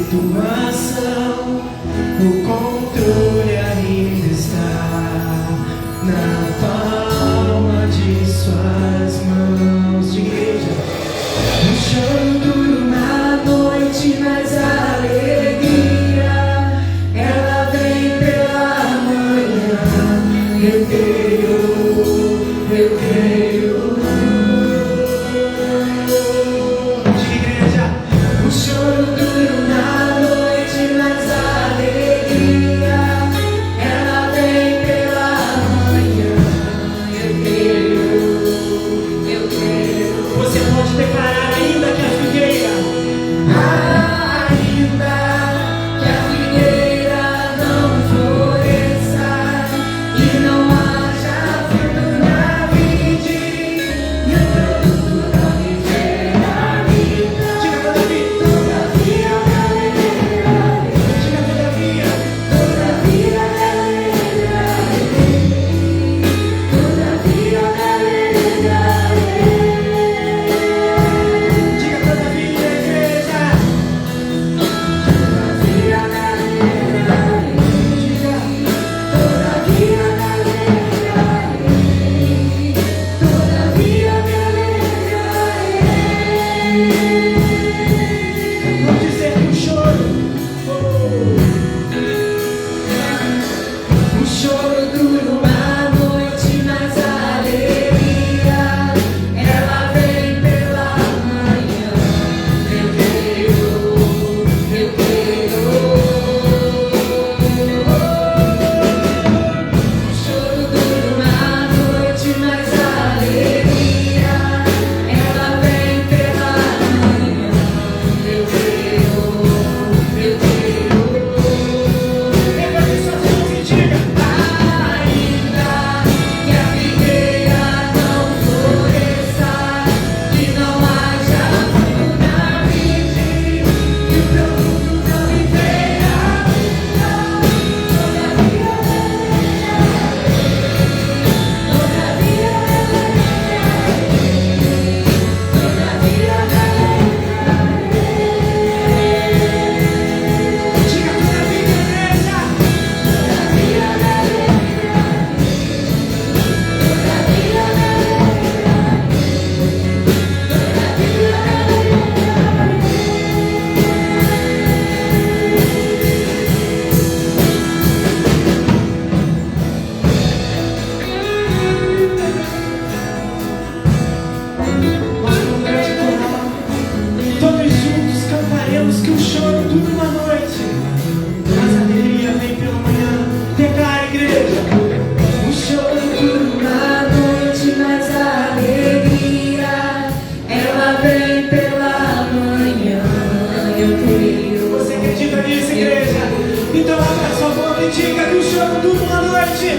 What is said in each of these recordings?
situação, o controle ainda está na palma de suas mãos. De igreja, um choro duro na noite, mas a alegria ela vem pela manhã. Eu creio, eu creio. De igreja, um choro duro na noite, mas a alegria ela vem pela manhã. Eu creio, eu creio. Você pode declarar ainda que a figueira, ainda que a figueira não floresça e não haja fruto na vide, e o produto não me gera vida. Diga todavia, diga todavia, todavia me alegrarei, todavia me alegrarei. Diga todavia, igreja, todavia me alegrarei. Diga, todavia me alegrarei, todavia me alegrarei. Vamos dizer que o choro, o choro duro na noite, mas a alegria ela vem pela manhã. Eu creio, eu creio. O choro duro na noite, mas a alegria ela vem pela manhã. Eu creio, eu creio. Levante suas mãos e diga: ainda que a figueira não floresça e não haja fruto na vide, e o produto não me gera vida, todavia me alegrarei, todavia me alegrarei, todavia me alegrarei. Diga todavia, igreja, todavia me alegrarei, todavia me Nós, como grande coral, todos juntos cantaremos que o choro dura uma noite, mas a alegria vem pela manhã. Declara, igreja. O choro dura na noite, mas a alegria ela vem pela manhã. Eu creio. Você acredita nisso, igreja? Então abra sua boca e diga que o choro dura uma noite.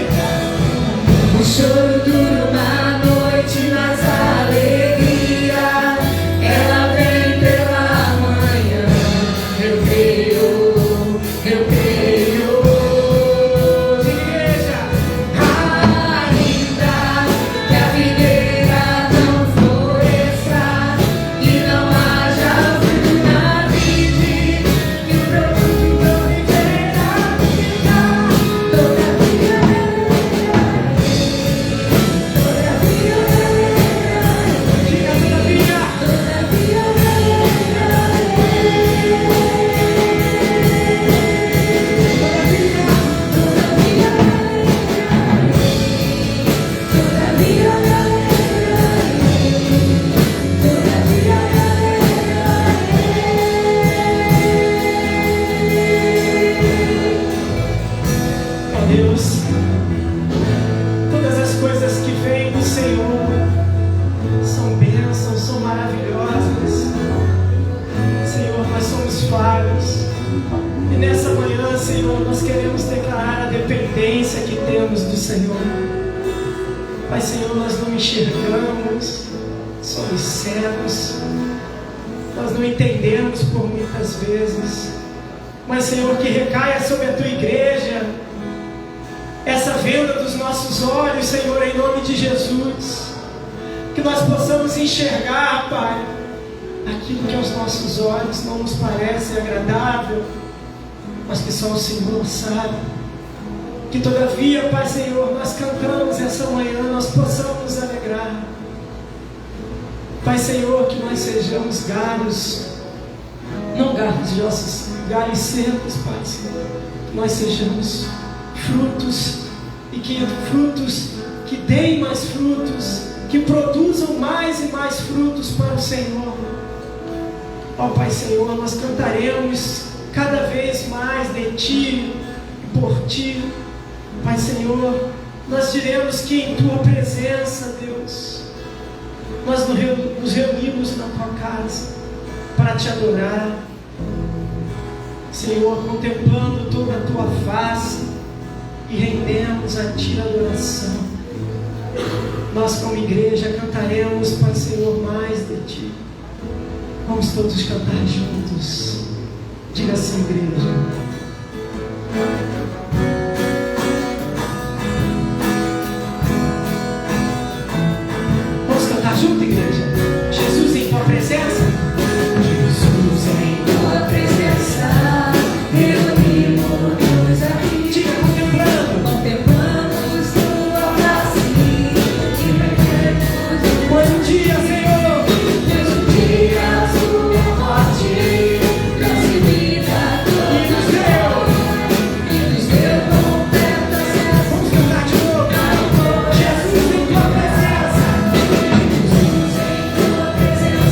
O choro dura na noite, mas a alegria ela vem pela manhã. Eu creio, eu creio. De igreja, ainda que a figueira não floresça e não haja fruto na vide, e o produto não me gera vida, todavia me alegrarei, todavia me alegrarei. Diga todavia, todavia me alegrarei, todavia me alegrarei, todavia me alegrarei, todavia me alegrarei. Ó Deus, todas as coisas que vêm do Senhor são bênçãos, são maravilhosas. Senhor, nós somos falhos. E nessa manhã, Senhor, nós queremos declarar a dependência que temos do Senhor. Pai, Senhor, nós não enxergamos, somos cegos, nós não entendemos por muitas vezes. Mas, Senhor, que recaia sobre a Tua igreja essa venda dos nossos olhos, Senhor, em nome de Jesus. Que nós possamos enxergar, Pai, aquilo que aos nossos olhos não nos parece agradável, mas que só o Senhor sabe. Que todavia, Pai Senhor, nós cantamos essa manhã, nós possamos nos alegrar. Pai Senhor, que nós sejamos galhos, não galhos de ossos, galhos secos, Pai Senhor. Que nós sejamos frutos, e que frutos que deem mais frutos, que produzam mais e mais frutos para o Senhor. Ó Pai Senhor, nós cantaremos cada vez mais de Ti e por Ti. Pai Senhor, nós diremos que em Tua presença, Deus, nós nos reunimos na Tua casa para Te adorar, Senhor, contemplando toda a Tua face e rendemos a Ti a adoração. Nós como igreja cantaremos, Pai Senhor, mais de Ti. Vamos todos cantar juntos. Diga assim, igreja. Vamos cantar junto, igreja? Jesus em Tua presença. Jesus em Tua presença. Reunimos-nos aqui. Diga, contemplamos Tua face e rendemos. Pois um dia, Senhor, pois um dia Sua morte recebida e nos deu completa acesso. Vamos cantar de novo. Jesus em Tua presença. Jesus em Tua presença.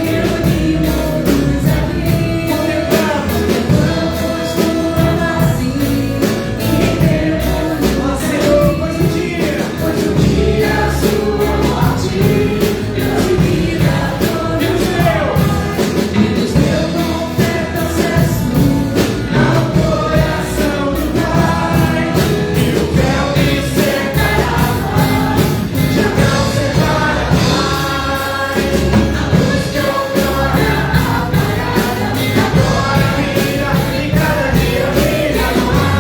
Reunimos-nos aqui. Contemplamos Tua face e rendemos. Ó Senhor, pois um dia Sua morte recebida e nos deu completo acesso ao coração do Pai. E o véu que separava já não separa mais. A luz que outrora apagada agora brilha e cada dia brilha mais.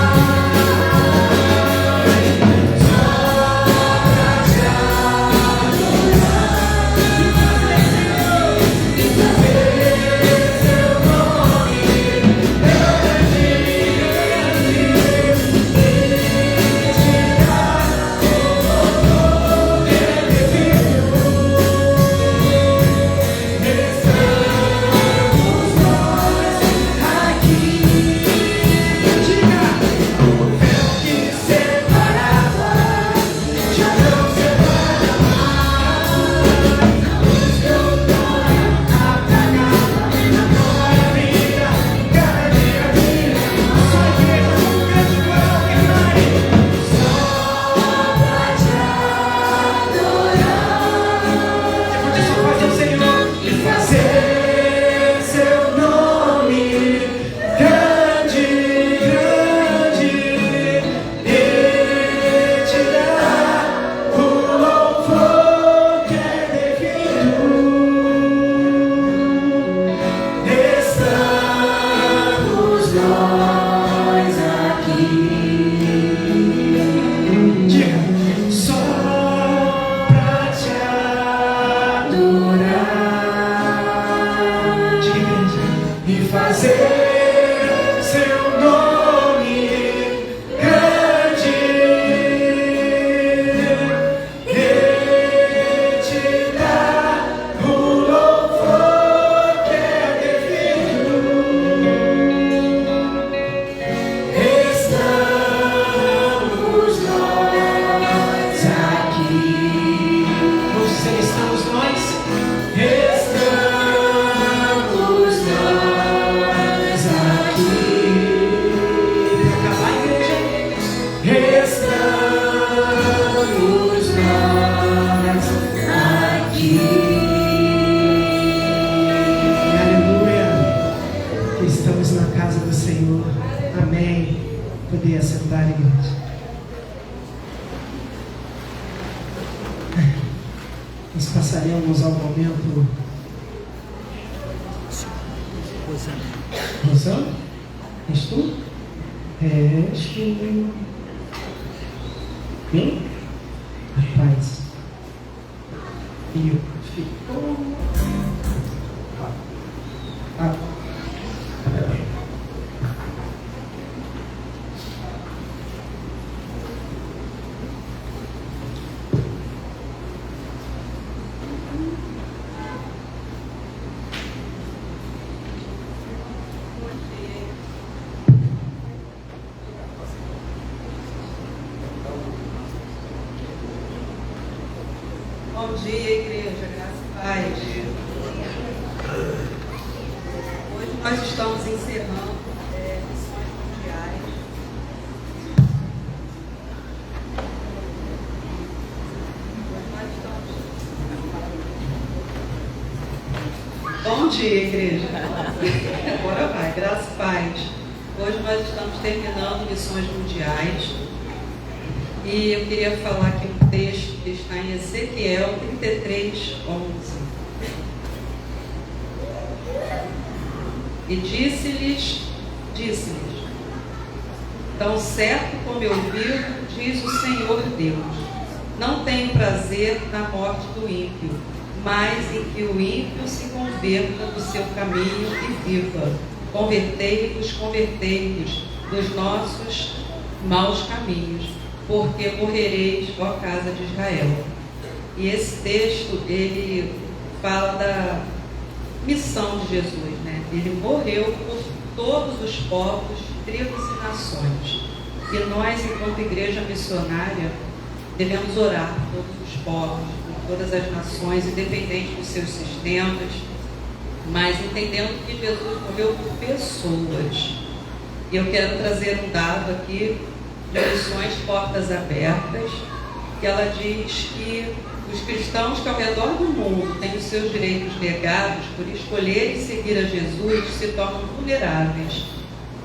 Poder assentar, igreja. Nós passaremos ao momento. Rosana? És tu? És tu? Bem? Rapaz. E eu fico. Bom dia, igreja, graça e paz. Hoje nós estamos encerrando missões mundiais. Bom dia, igreja. Agora vai, graça e paz. Hoje nós estamos terminando missões mundiais. E eu queria falar aqui um texto que está em Ezequiel 33:11. E disse-lhes, tão certo como eu vivo, diz o Senhor Deus, não tenho prazer na morte do ímpio, mas em que o ímpio se converta do seu caminho e viva. Convertei-vos dos nossos maus caminhos, porque morrereis, ó casa de Israel. E esse texto, ele fala da missão de Jesus, né? Ele morreu por todos os povos, tribos e nações. E nós, enquanto igreja missionária, devemos orar por todos os povos, por todas as nações, independente dos seus sistemas, mas entendendo que Jesus morreu por pessoas. E eu quero trazer um dado aqui de Missões Portas Abertas, que ela diz que os cristãos que ao redor do mundo têm os seus direitos negados por escolherem seguir a Jesus se tornam vulneráveis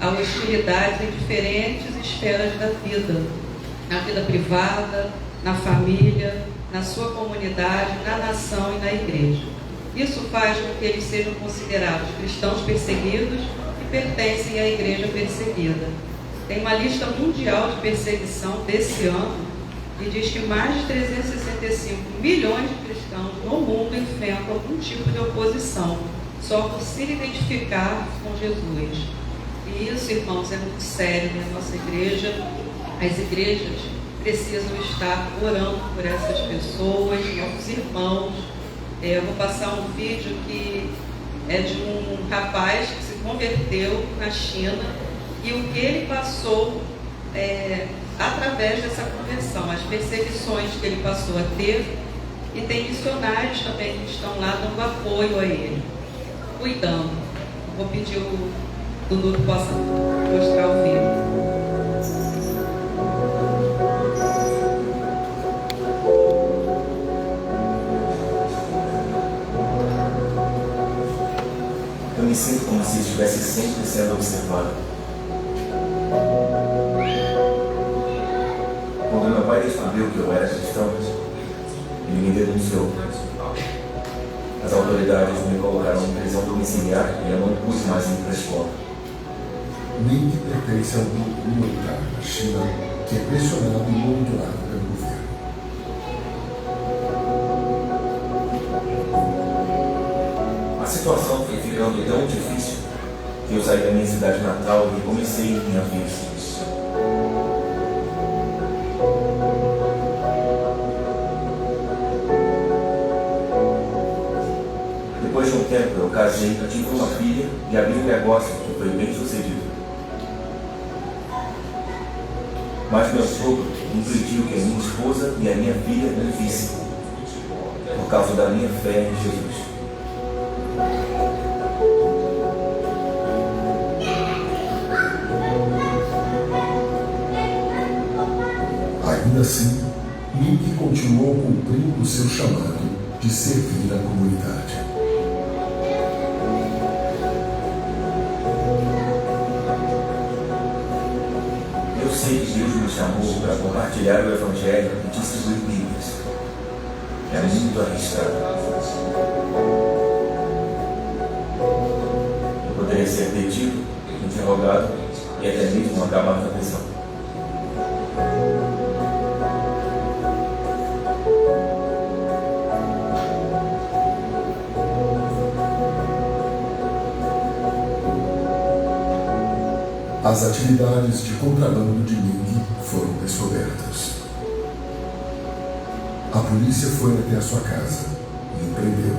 a hostilidades em diferentes esferas da vida, na vida privada, na família, na sua comunidade, na nação e na igreja. Isso faz com que eles sejam considerados cristãos perseguidos e pertencem à igreja perseguida. Tem uma lista mundial de perseguição desse ano e diz que mais de 365 milhões de cristãos no mundo enfrentam algum tipo de oposição, só por se identificar com Jesus. E isso, irmãos, é muito sério na nossa igreja. As igrejas precisam estar orando por essas pessoas, nossos irmãos. Eu vou passar um vídeo que é de um rapaz que se converteu na China e o que ele passou através dessa conversão, as perseguições que ele passou a ter, e tem missionários também que estão lá dando apoio a ele, cuidando. Vou pedir o Dudu que possa mostrar o vídeo. Eu me sinto como se estivesse sempre sendo observado. Quando meu pai descobriu que eu era cristão, ele me denunciou. As autoridades me colocaram em prisão domiciliar e eu não pude mais ir para a escola. Ming pertence ao grupo militar da China que é pressionado e monitorado pelo governo. A situação foi ficando tão difícil que eu saí da minha cidade natal e comecei minha vida. Depois de um tempo eu casei, tive uma filha e abri um negócio que foi bem sucedido. Mas meu sogro impediu que a minha esposa e a minha filha me vissem, por causa da minha fé em Jesus. Ainda assim, Ming continuou cumprindo o seu chamado de servir a comunidade. Eu sei que Deus me chamou para compartilhar o Evangelho e distribuir Bíblias. É muito arriscado. Eu poderia ser detido, interrogado e até mesmo acabar na prisão. As atividades de contrabando de Ming foram descobertas. A polícia foi até a sua casa e o prendeu.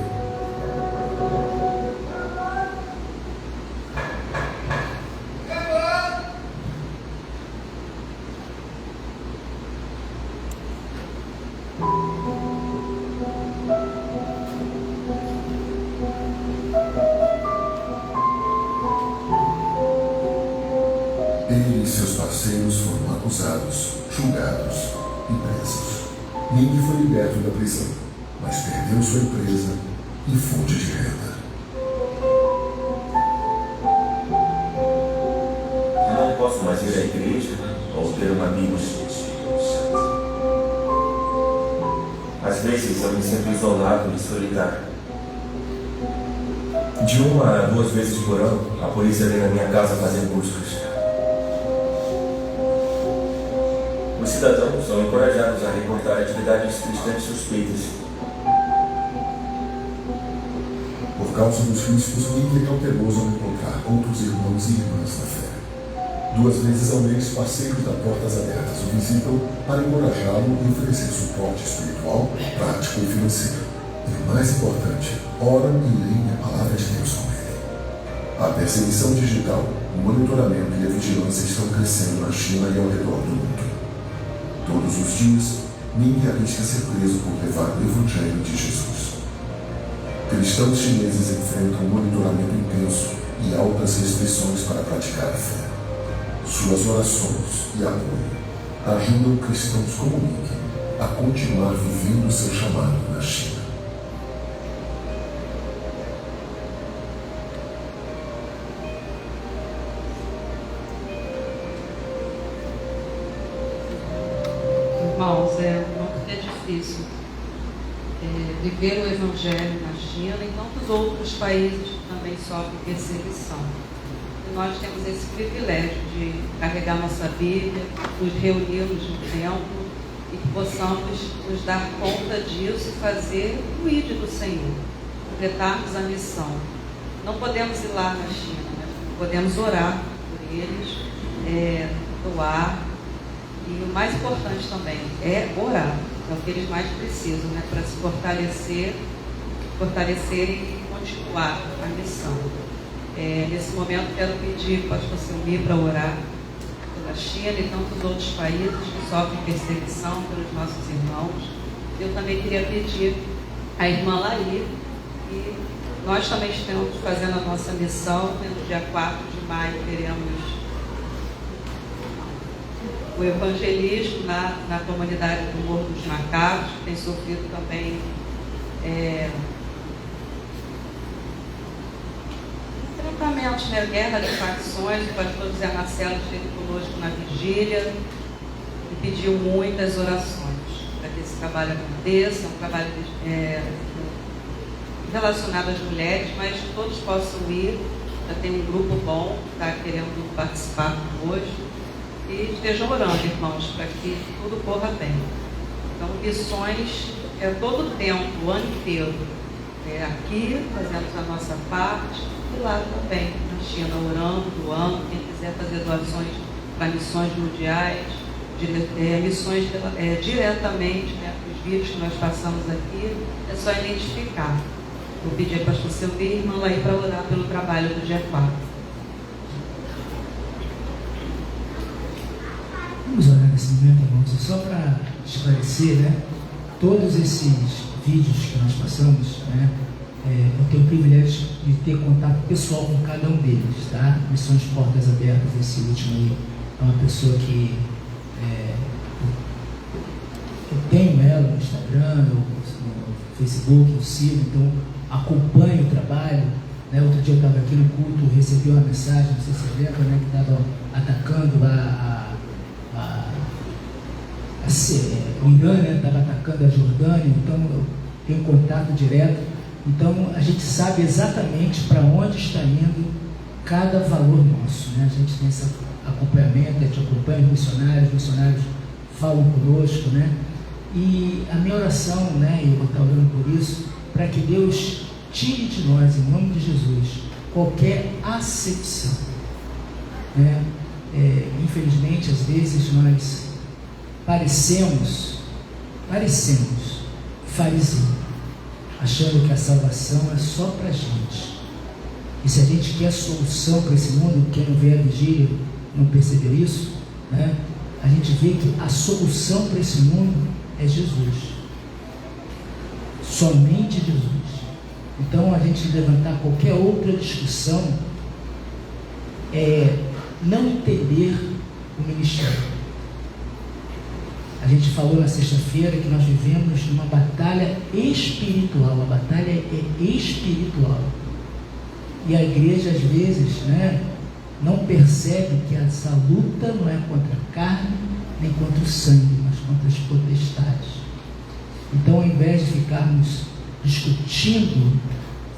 acusados, julgados e presos. Ninguém foi liberto da prisão, mas perdeu sua empresa e fonte de renda. Eu não posso mais ir à igreja ou ter uma Bíblia. Às vezes eu me sinto isolado e solitário. De 1 a 2 vezes por ano, a polícia vem na minha casa fazer buscas. Os cidadãos são encorajados a reportar atividades cristãs suspeitas. Por causa dos riscos, ninguém é cauteloso ao encontrar outros irmãos e irmãs na fé. 2 vezes ao mês, parceiros da Portas Abertas o visitam para encorajá-lo e oferecer suporte espiritual, prático e financeiro. E o mais importante, oram e leem a palavra de Deus com ele. A perseguição digital, o monitoramento e a vigilância estão crescendo na China e ao redor do mundo. Todos os dias, ninguém arrisca ser preso por levar o Evangelho de Jesus. Cristãos chineses enfrentam um monitoramento intenso e altas restrições para praticar a fé. Suas orações e apoio ajudam cristãos como Nick a continuar vivendo seu chamado na China. Irmãos, é difícil viver o Evangelho na China e tantos outros países que também sofrem perseguição. E nós temos esse privilégio de carregar nossa Bíblia, nos reunirmos no templo e que possamos nos dar conta disso e fazer o ID do Senhor, completarmos a missão. Não podemos ir lá na China, mas podemos orar por eles, doar. E o mais importante também é orar, é o que eles mais precisam, né, para se fortalecerem e continuar a missão. Nesse momento quero pedir para o pastor Selmir para orar pela China e tantos outros países que sofrem perseguição pelos nossos irmãos. Eu também queria pedir à irmã Laí, e nós também estamos fazendo a nossa missão, no dia 4 de maio teremos o evangelismo na comunidade do Morro dos Macacos, que tem sofrido também enfrentamentos, guerra de facções. O pastor José Marcelo esteve conosco na vigília e pediu muitas orações para que esse trabalho aconteça, um trabalho relacionado às mulheres, mas que todos possam ir. Já tem um grupo bom que está querendo participar hoje. E estejam orando, irmãos, para que tudo corra bem. Então, missões todo o tempo, o ano inteiro. Aqui, fazemos a nossa parte, e lá também, na China, orando, doando. Quem quiser fazer doações para missões mundiais, missões diretamente, os vídeos que nós passamos aqui, é só identificar. Vou pedir para a pastor Selmir e irmã Laí para orar pelo trabalho do dia 4. Vamos orar nesse momento, irmãos, só para esclarecer, todos esses vídeos que nós passamos, eu tenho o privilégio de ter contato pessoal com cada um deles, tá? Missões Portas Abertas, esse último aí, é uma pessoa que eu tenho ela no Instagram, no Facebook, eu sigo, então acompanho o trabalho. Outro dia eu estava aqui no culto, recebi uma mensagem, não sei se você lembra, que estava atacando lá o Irã, estava atacando a Jordânia, então eu tenho contato direto. Então a gente sabe exatamente para onde está indo cada valor nosso, A gente tem esse acompanhamento, a gente acompanha os missionários falam conosco, E a minha oração, eu vou estar orando por isso, para que Deus tire de nós, em nome de Jesus, qualquer acepção, infelizmente, às vezes nós parecemos fariseu, achando que a salvação é só para a gente. E se a gente quer solução para esse mundo, quem não vê a vigília não percebeu isso, a gente vê que a solução para esse mundo é Jesus, somente Jesus. Então, a gente levantar qualquer outra discussão é não entender o ministério. gente falou na sexta-feira que nós vivemos uma batalha espiritual. A batalha é espiritual. E a igreja, às vezes, não percebe que essa luta não é contra a carne, nem contra o sangue, mas contra as potestades. Então, ao invés de ficarmos discutindo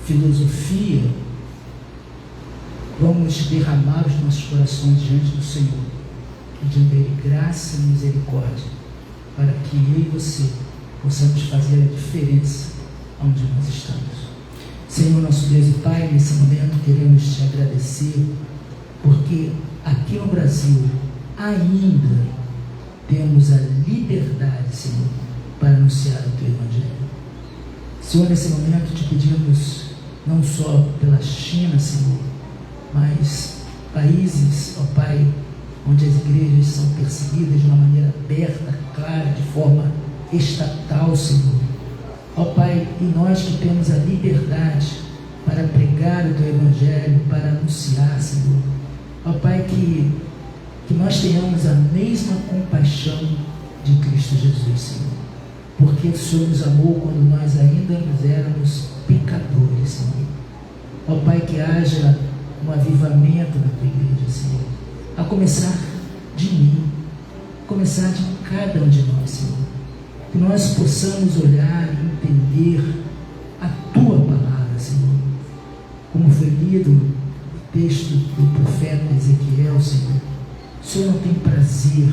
filosofia, vamos derramar os nossos corações diante do Senhor, pedindo a Ele graça e misericórdia, para que eu e você possamos fazer a diferença onde nós estamos. Senhor, nosso Deus e Pai, nesse momento queremos te agradecer, porque aqui no Brasil ainda temos a liberdade, Senhor, para anunciar o Teu Evangelho. Senhor, nesse momento te pedimos, não só pela China, Senhor, mas países, ó Pai, onde as igrejas são perseguidas de uma maneira aberta, clara, de forma estatal, Senhor. Ó Pai, e nós que temos a liberdade para pregar o Teu Evangelho, para anunciar, Senhor. Ó Pai, que nós tenhamos a mesma compaixão de Cristo Jesus, Senhor. Porque o Senhor nos amou quando nós ainda éramos pecadores, Senhor. Ó Pai, que haja um avivamento na Tua igreja, Senhor. A começar de mim, a começar de cada um de nós, Senhor. Que nós possamos olhar e entender a Tua palavra, Senhor. Como foi lido no texto do profeta Ezequiel, Senhor. O Senhor não tem prazer,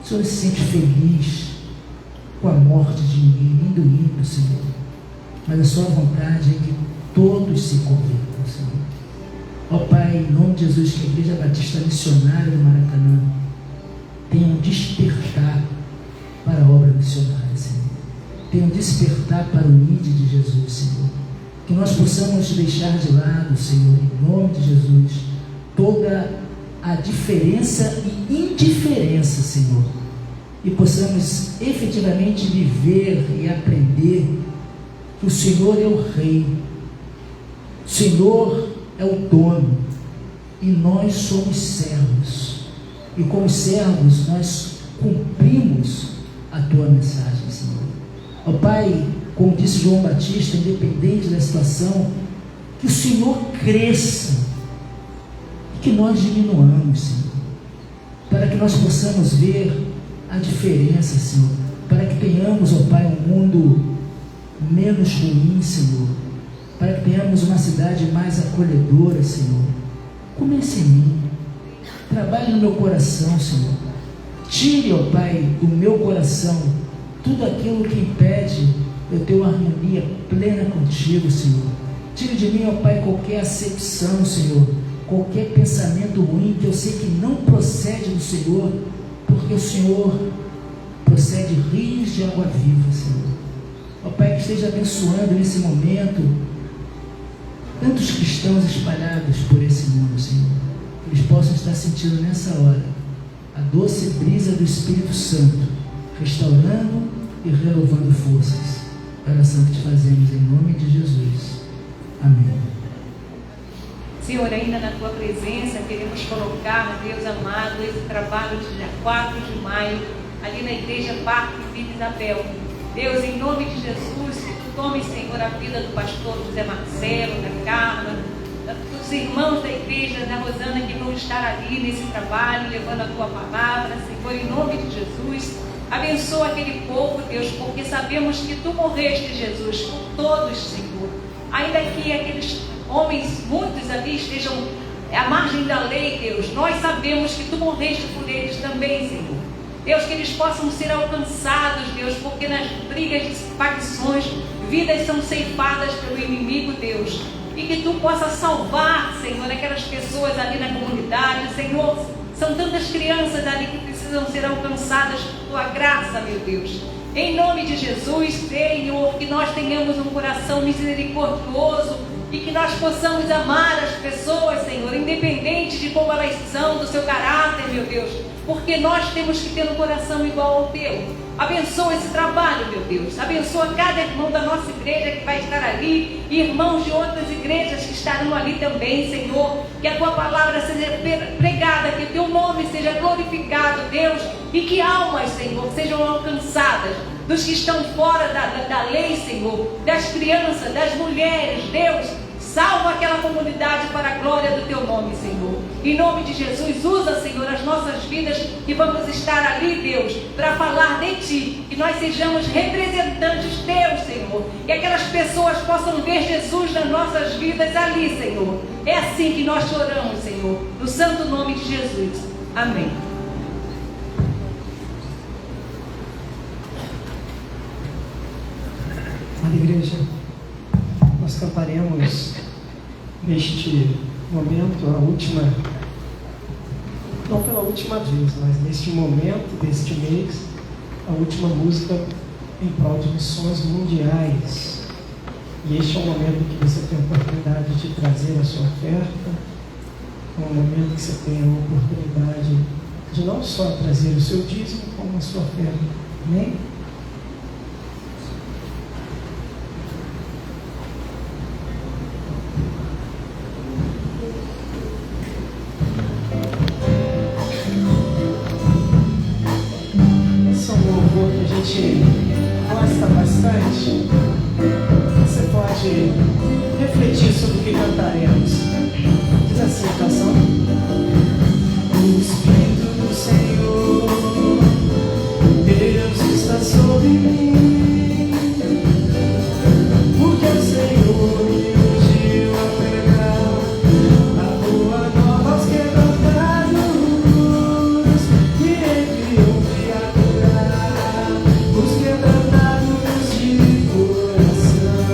o Senhor se sente feliz com a morte de ninguém, nem do ímpio, Senhor. Mas a Sua vontade é que todos se convertam, Senhor. Ó Pai, em nome de Jesus, que a Igreja Batista Missionária do Maracanã tenha um despertar para a obra missionária, Senhor. Tenha um despertar para o ID de Jesus, Senhor. Que nós possamos deixar de lado, Senhor, em nome de Jesus, toda a diferença e indiferença, Senhor. E possamos efetivamente viver e aprender que o Senhor é o Rei. O Senhor é o dono e nós somos servos, e como servos nós cumprimos a Tua mensagem, Senhor. Ó Pai, como disse João Batista, independente da situação, que o Senhor cresça e que nós diminuamos, Senhor, para que nós possamos ver a diferença, Senhor, para que tenhamos, ó Pai, um mundo menos ruim, Senhor, para que tenhamos uma cidade mais acolhedora, Senhor. Comece em mim, trabalhe no meu coração, Senhor. Tire, ó Pai, do meu coração tudo aquilo que impede eu ter uma harmonia plena contigo, Senhor. Tire de mim, ó Pai, qualquer acepção, Senhor, qualquer pensamento ruim que eu sei que não procede do Senhor, porque o Senhor procede rios de água viva, Senhor. Ó Pai, que esteja abençoando nesse momento tantos cristãos espalhados por esse mundo, Senhor. Que eles possam estar sentindo nessa hora a doce brisa do Espírito Santo, restaurando e renovando forças. Oração que te fazemos em nome de Jesus. Amém. Senhor, ainda na Tua presença, queremos colocar, Deus amado, esse trabalho de dia 4 de maio, ali na Igreja Parque Vila Isabel. Deus, em nome de Jesus, que Tu tomes, Senhor, a vida do pastor José Marcelo, da Carla, dos irmãos da igreja, da Rosana, que vão estar ali nesse trabalho, levando a Tua palavra, Senhor, em nome de Jesus. Abençoa aquele povo, Deus, porque sabemos que Tu morreste, Jesus, por todos, Senhor. Ainda que aqueles homens, muitos ali, estejam à margem da lei, Deus, nós sabemos que Tu morreste por eles também, Senhor. Deus, que eles possam ser alcançados, Deus, porque nas brigas de facções, vidas são ceifadas pelo inimigo, Deus. E que Tu possa salvar, Senhor, aquelas pessoas ali na comunidade, Senhor. São tantas crianças ali que precisam ser alcançadas por Tua graça, meu Deus. Em nome de Jesus, Senhor, que nós tenhamos um coração misericordioso e que nós possamos amar as pessoas, Senhor, independente de como elas são, do seu caráter, meu Deus, porque nós temos que ter um coração igual ao Teu. Abençoa esse trabalho, meu Deus. Abençoa cada irmão da nossa igreja que vai estar ali, e irmãos de outras igrejas que estarão ali também, Senhor. Que a tua palavra seja pregada, que o teu nome seja glorificado, Deus, e que almas, Senhor, sejam alcançadas, dos que estão fora da lei, Senhor, das crianças, das mulheres, Deus. Salva aquela comunidade para a glória do teu nome, Senhor. Em nome de Jesus, usa, Senhor, as nossas vidas, que vamos estar ali, Deus, para falar de Ti. Que nós sejamos representantes Teus, Senhor. Que aquelas pessoas possam ver Jesus nas nossas vidas ali, Senhor. É assim que nós oramos, Senhor, no santo nome de Jesus. Amém. Amada igreja, nós cantaremos neste momento a última, não pela última vez, mas neste momento deste mês, a última música em prol de missões mundiais. E este é um momento que você tem a oportunidade de trazer a sua oferta, é um momento que você tem a oportunidade de não só trazer o seu dízimo, como a sua oferta. Amém? Gosta bastante. Você pode refletir sobre o que cantaremos. Diz assim a canção: o Espírito do Senhor, Deus está sobre mim, porque o Senhor me ungiu a pregar a boa nova aos quebrantados, me enviou a curar os quebrantados de coração.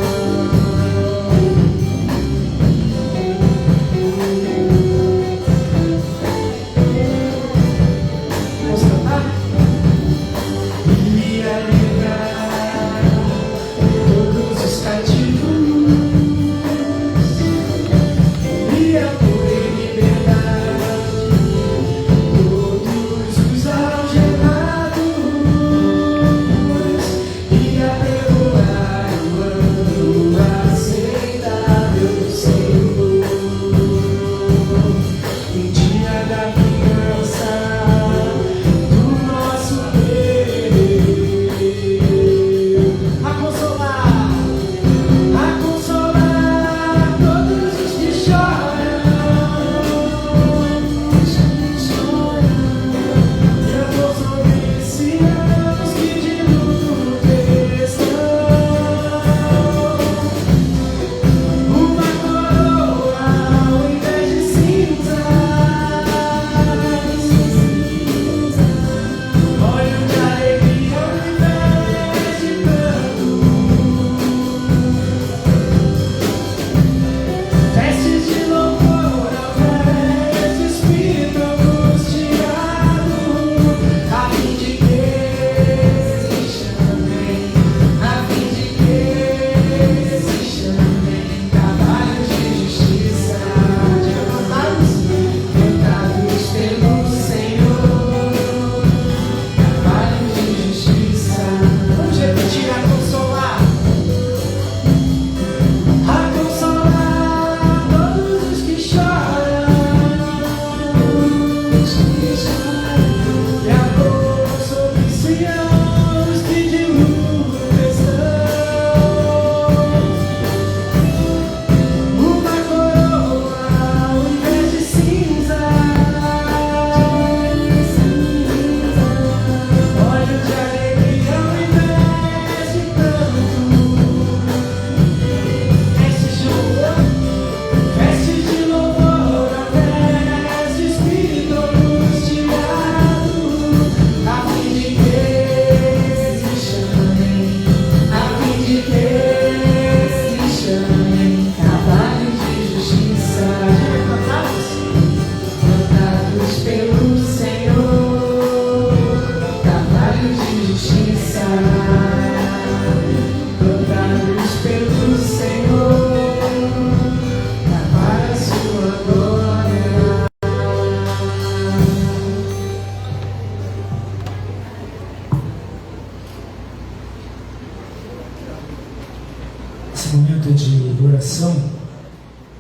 esse momento de oração,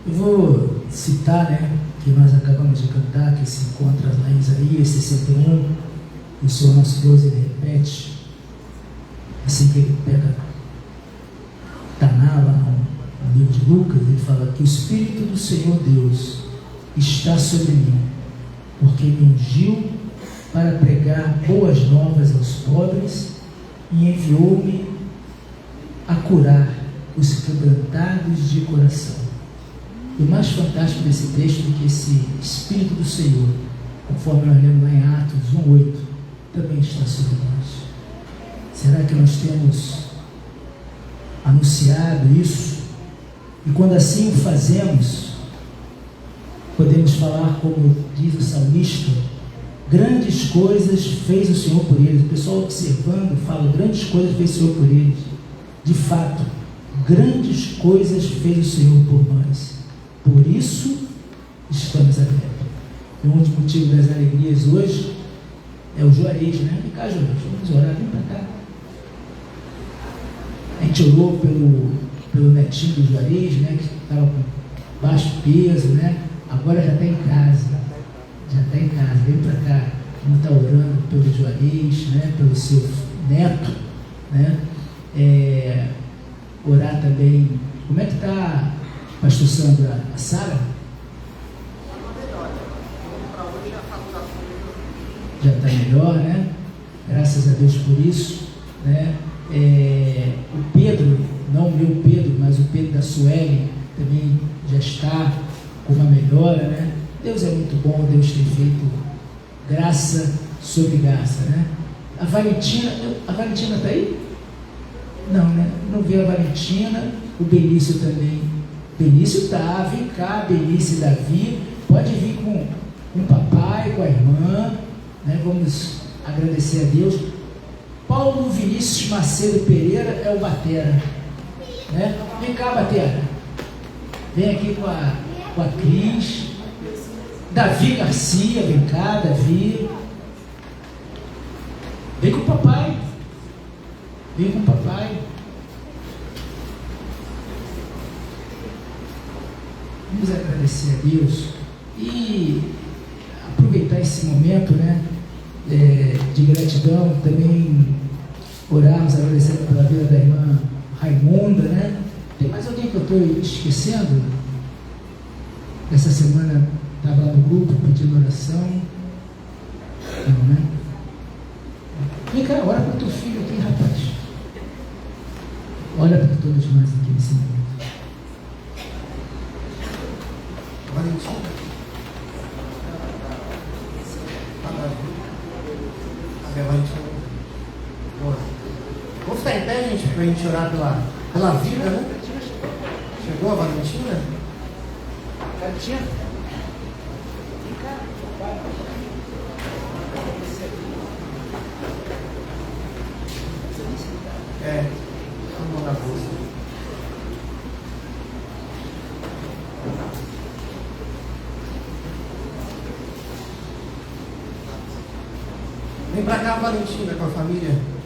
eu vou citar, né, que nós acabamos de cantar, que se encontra lá em Isaías 61, e o Senhor nosso Deus, ele repete, assim que ele pega Taná lá no livro de Lucas, ele fala que o Espírito do Senhor Deus está sobre mim, porque me ungiu para pregar boas novas aos pobres e enviou-me a curar os quebrantados de coração. E o mais fantástico desse texto é que esse Espírito do Senhor, conforme nós lemos lá em Atos 1:8, também está sobre nós. Será que nós temos anunciado isso? E quando assim o fazemos, podemos falar, como diz o salmista, grandes coisas fez o Senhor por eles. O pessoal observando fala, grandes coisas fez o Senhor por eles. De fato, grandes coisas fez o Senhor por nós. Por isso, estamos alegres. E um dos motivos das alegrias hoje é o Juarez, né? Vem cá, Juarez, vamos orar, vem para cá. A gente orou pelo netinho do Juarez, né? Que estava com baixo peso, né? Agora já está em casa. Já está em casa, vem para cá. Vamos estar orando pelo Juarez, né? Pelo seu neto, né? Orar também. Como é que está, pastor Sandra, a Sara? Já está melhor, né? Graças a Deus por isso, né? O Pedro, não o meu Pedro, mas o Pedro da Sueli também já está com uma melhora, né? Deus é muito bom, Deus tem feito graça sobre graça, né? A Valentina está aí? Não, né? Não vê a Valentina, o Benício também. Benício está, vem cá, Benício e Davi, pode vir com o papai, com a irmã, né? Vamos agradecer a Deus. Paulo Vinícius Macedo Pereira é o batera, né? Vem cá, batera. Vem aqui com a Cris. Davi Garcia, vem cá, Davi. Vem com o papai. Vem com o papai. Vamos agradecer a Deus e aproveitar esse momento, né, de gratidão, também orarmos, agradecendo pela vida da irmã Raimunda, né? Tem mais alguém que eu estou esquecendo? Essa semana estava lá no grupo pedindo oração. Não, né? Vem cá, ora para o teu filho aqui, rapaz. Olha para todos nós aqui nesse momento. Valentina. A Valentina. Boa. Vamos ficar em pé, gente, para a gente orar pela vida, né? Chegou a Valentina? Valentina? Vamos na bolsa. Vem pra cá, Valentina, com a família.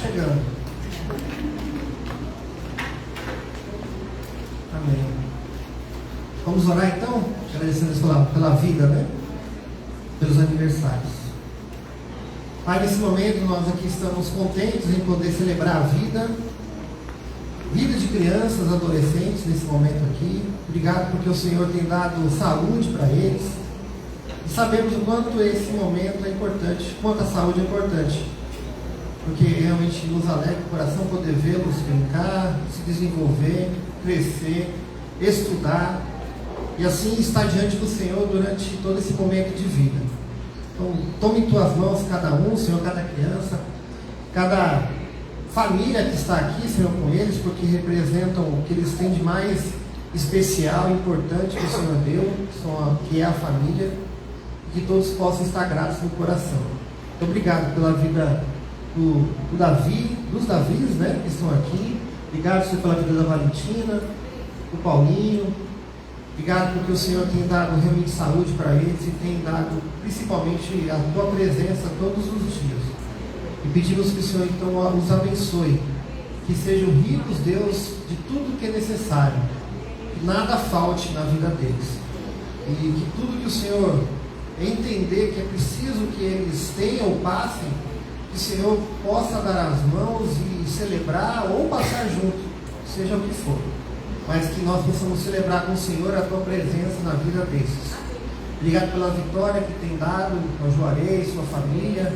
Chegando. Amém. Vamos orar então? Agradecendo pela vida, né? Pelos aniversários. Pai, nesse momento nós aqui estamos contentes em poder celebrar a vida de crianças, adolescentes nesse momento aqui. Obrigado porque o Senhor tem dado saúde para eles. E sabemos o quanto esse momento é importante, quanto a saúde é importante. Porque realmente nos alegra o coração poder vê-los brincar, se desenvolver, crescer, estudar e assim estar diante do Senhor durante todo esse momento de vida. Então, tome em tuas mãos cada um, Senhor, cada criança, cada família que está aqui, Senhor, com eles, porque representam o que eles têm de mais especial e importante que o Senhor deu, que é a família, e que todos possam estar gratos no coração. Muito obrigado pela vida do Davi, dos Davis, né, que estão aqui. Obrigado, Senhor, pela vida da Valentina, do Paulinho. Obrigado porque o Senhor tem dado realmente saúde para eles e tem dado principalmente a tua presença todos os dias. E pedimos que o Senhor então os abençoe, que sejam ricos, Deus, de tudo que é necessário, que nada falte na vida deles, e que tudo que o Senhor entender que é preciso que eles tenham ou passem, que o Senhor possa dar as mãos e celebrar ou passar junto, seja o que for, mas que nós possamos celebrar com o Senhor a tua presença na vida desses. Obrigado pela vitória que tem dado ao Juarez, sua família,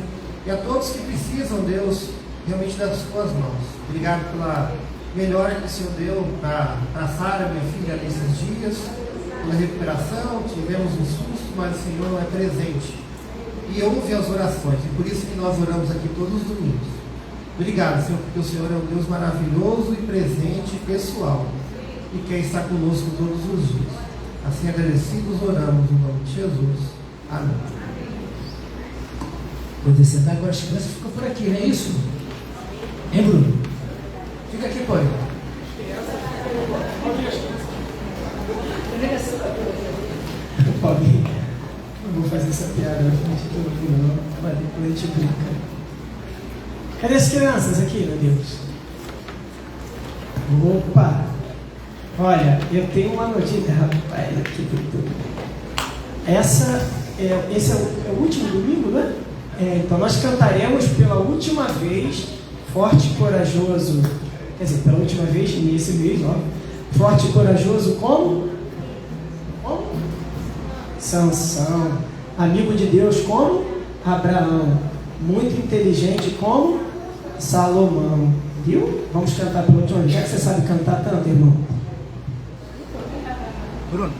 e a todos que precisam, Deus, realmente das tuas mãos. Obrigado pela melhora que o Senhor deu para a Sara, minha filha, nesses dias, pela recuperação. Tivemos um susto, mas o Senhor é presente e ouve as orações, e por isso que nós oramos aqui todos os domingos. Obrigado, Senhor, porque o Senhor é um Deus maravilhoso e presente e pessoal, e quer estar conosco todos os dias. Assim agradecidos oramos no nome de Jesus. Amém. Poder sentar, agora as crianças ficam por aqui, não é isso? Hein, Bruno? Fica aqui, pô. Paulinho, não vou fazer essa piada na frente de todo mundo, não. Mas depois a gente brinca. Cadê as crianças aqui, meu Deus? Opa! Olha, eu tenho uma notícia, rapaz, aqui por tudo. Esse é o último domingo, né? Então nós cantaremos pela última vez Forte e Corajoso, quer dizer, pela última vez nesse mês, ó. Forte e Corajoso como? Como? Sansão. Amigo de Deus como? Abraão. Muito inteligente como? Salomão. Viu? Vamos cantar pela última vez. Já que você sabe cantar tanto, irmão. Bruno.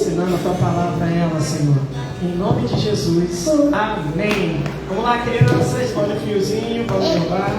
ensinando a tua palavra a ela, Senhor. Em nome de Jesus. Amém. Vamos lá, crianças. Olha o fiozinho, pode derrubar.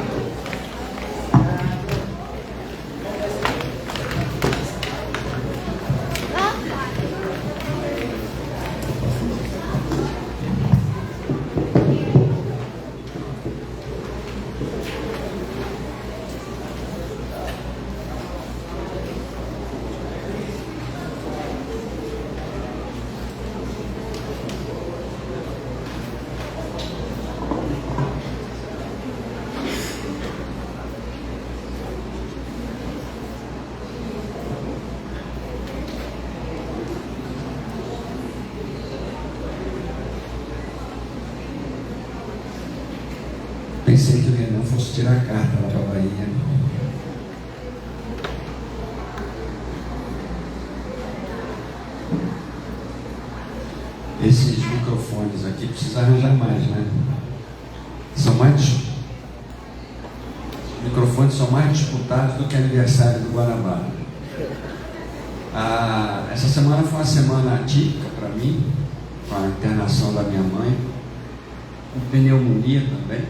pensei que o Renan fosse tirar a carta lá para a Bahia. Esses microfones aqui precisa arranjar mais, né? Os microfones são mais disputados do que aniversário do Guanabara. Essa semana foi uma semana atípica para mim, com a internação da minha mãe, com pneumonia também.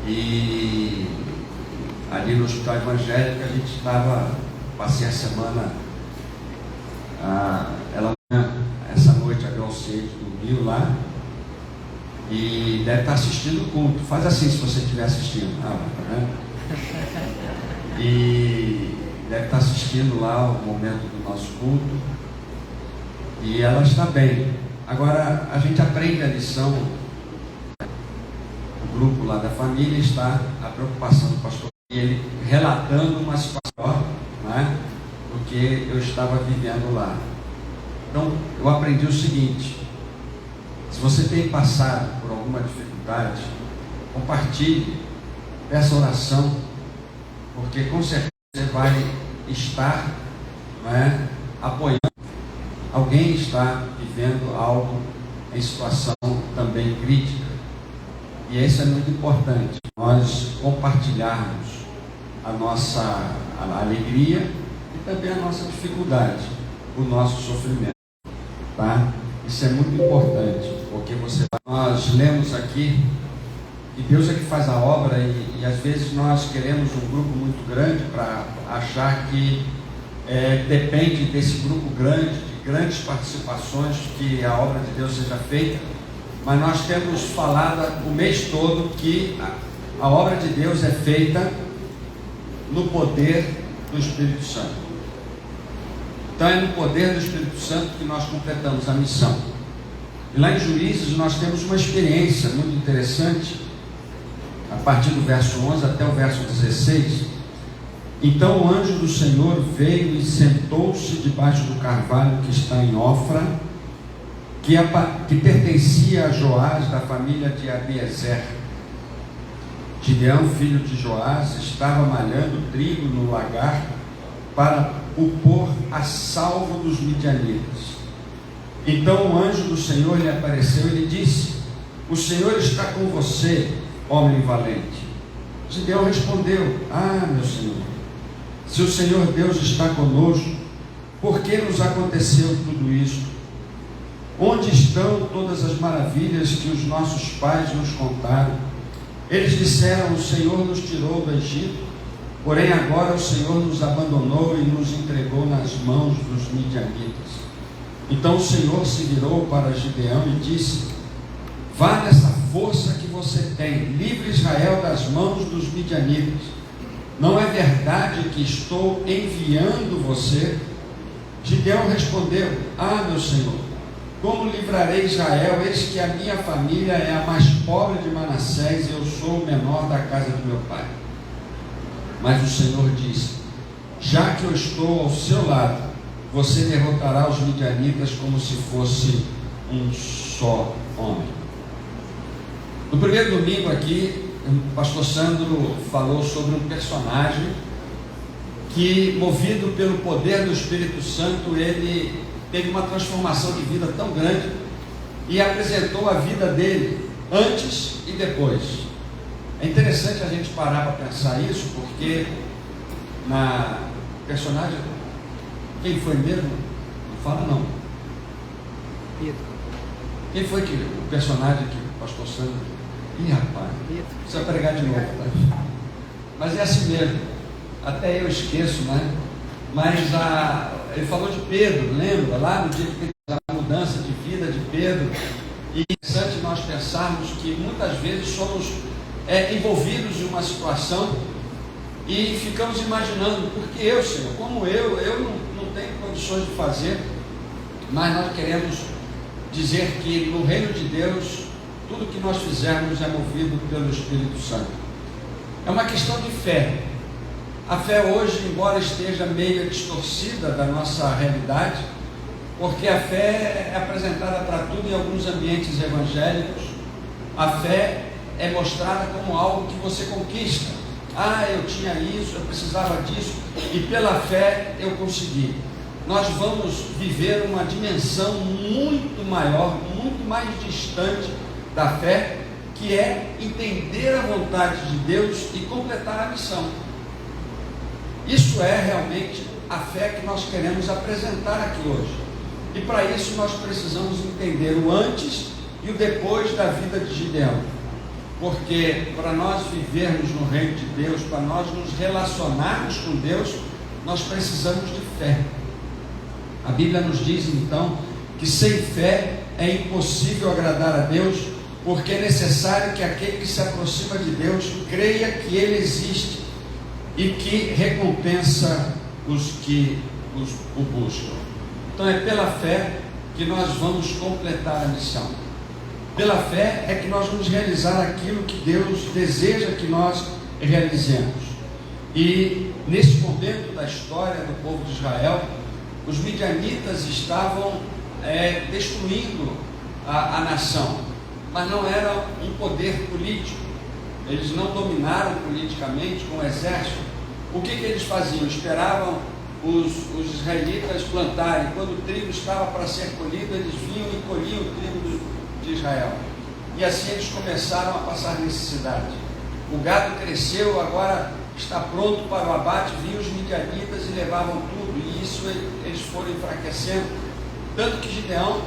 E ali no hospital evangélico a gente passei a semana, essa noite a Glauceide dormiu lá e deve estar assistindo o culto. Faz assim se você estiver assistindo. Tá vendo? E deve estar assistindo lá o momento do nosso culto e ela está bem. Agora a gente aprende a lição. O grupo lá da família está a preocupação do pastor e ele relatando uma situação, né, do que eu estava vivendo lá. Então eu aprendi o seguinte: se você tem passado por alguma dificuldade, compartilhe, peça oração, porque com certeza você vai estar, né, apoiando. Alguém está vivendo algo em situação também crítica. E isso é muito importante, nós compartilharmos a nossa alegria e também a nossa dificuldade, o nosso sofrimento, tá? Isso é muito importante, porque nós lemos aqui que Deus é que faz a obra e às vezes nós queremos um grupo muito grande para achar que depende desse grupo grande, de grandes participações, que a obra de Deus seja feita. Mas nós temos falado o mês todo que a obra de Deus é feita no poder do Espírito Santo. Então é no poder do Espírito Santo que nós completamos a missão. E lá em Juízes nós temos uma experiência muito interessante, a partir do verso 11 até o verso 16. Então o anjo do Senhor veio e sentou-se debaixo do carvalho que está em Ofra, que pertencia a Joás, da família de Abiezer. Gideão, filho de Joás, estava malhando trigo no lagar para o pôr a salvo dos midianitas. Então o anjo do Senhor lhe apareceu e lhe disse: o Senhor está com você, homem valente. Gideão respondeu: ah, meu Senhor, se o Senhor Deus está conosco, por que nos aconteceu tudo isto? Onde estão todas as maravilhas que os nossos pais nos contaram? Eles disseram: o Senhor nos tirou do Egito, porém agora o Senhor nos abandonou e nos entregou nas mãos dos midianitas. Então o Senhor se virou para Gideão e disse: vá nessa força que você tem, livre Israel das mãos dos midianitas. Não é verdade que estou enviando você? Gideão respondeu: ah, meu Senhor, como livrarei Israel? Eis que a minha família é a mais pobre de Manassés e eu sou o menor da casa do meu pai. Mas o Senhor disse: já que eu estou ao seu lado, você derrotará os midianitas como se fosse um só homem. No primeiro domingo aqui, o pastor Sandro falou sobre um personagem que, movido pelo poder do Espírito Santo, ele teve uma transformação de vida tão grande e apresentou a vida dele antes e depois. É interessante a gente parar para pensar isso, porque na personagem, quem foi mesmo? Não fala não. Quem foi que o personagem que o pastor Sandro... Ih, rapaz, precisa pregar de novo, tá? Mas é assim mesmo, até eu esqueço, né? Mas ele falou de Pedro, lembra? Lá no dia que teve a mudança de vida de Pedro. E é interessante nós pensarmos que muitas vezes somos envolvidos em uma situação e ficamos imaginando: porque eu, Senhor, como eu não tenho condições de fazer. Mas nós queremos dizer que no reino de Deus, tudo que nós fizermos é movido pelo Espírito Santo. É uma questão de fé. A fé hoje, embora esteja meio distorcida da nossa realidade, porque a fé é apresentada para tudo em alguns ambientes evangélicos, a fé é mostrada como algo que você conquista. Ah, eu tinha isso, eu precisava disso, e pela fé eu consegui. Nós vamos viver uma dimensão muito maior, muito mais distante da fé, que é entender a vontade de Deus e completar a missão. Isso é realmente a fé que nós queremos apresentar aqui hoje. E para isso nós precisamos entender o antes e o depois da vida de Gideão. Porque para nós vivermos no reino de Deus, para nós nos relacionarmos com Deus, nós precisamos de fé. A Bíblia nos diz então que sem fé é impossível agradar a Deus, porque é necessário que aquele que se aproxima de Deus creia que Ele existe e que recompensa os que o buscam. Então é pela fé que nós vamos completar a missão. Pela fé é que nós vamos realizar aquilo que Deus deseja que nós realizemos. E nesse momento da história do povo de Israel, os midianitas estavam destruindo a nação, mas não era um poder político. Eles não dominaram politicamente com o exército. O que eles faziam? Esperavam os israelitas plantarem. Quando o trigo estava para ser colhido, eles vinham e colhiam o trigo de Israel. E assim eles começaram a passar necessidade. O gado cresceu, agora está pronto para o abate. Vinham os midianitas e levavam tudo. E isso eles foram enfraquecendo. Tanto que Gideão,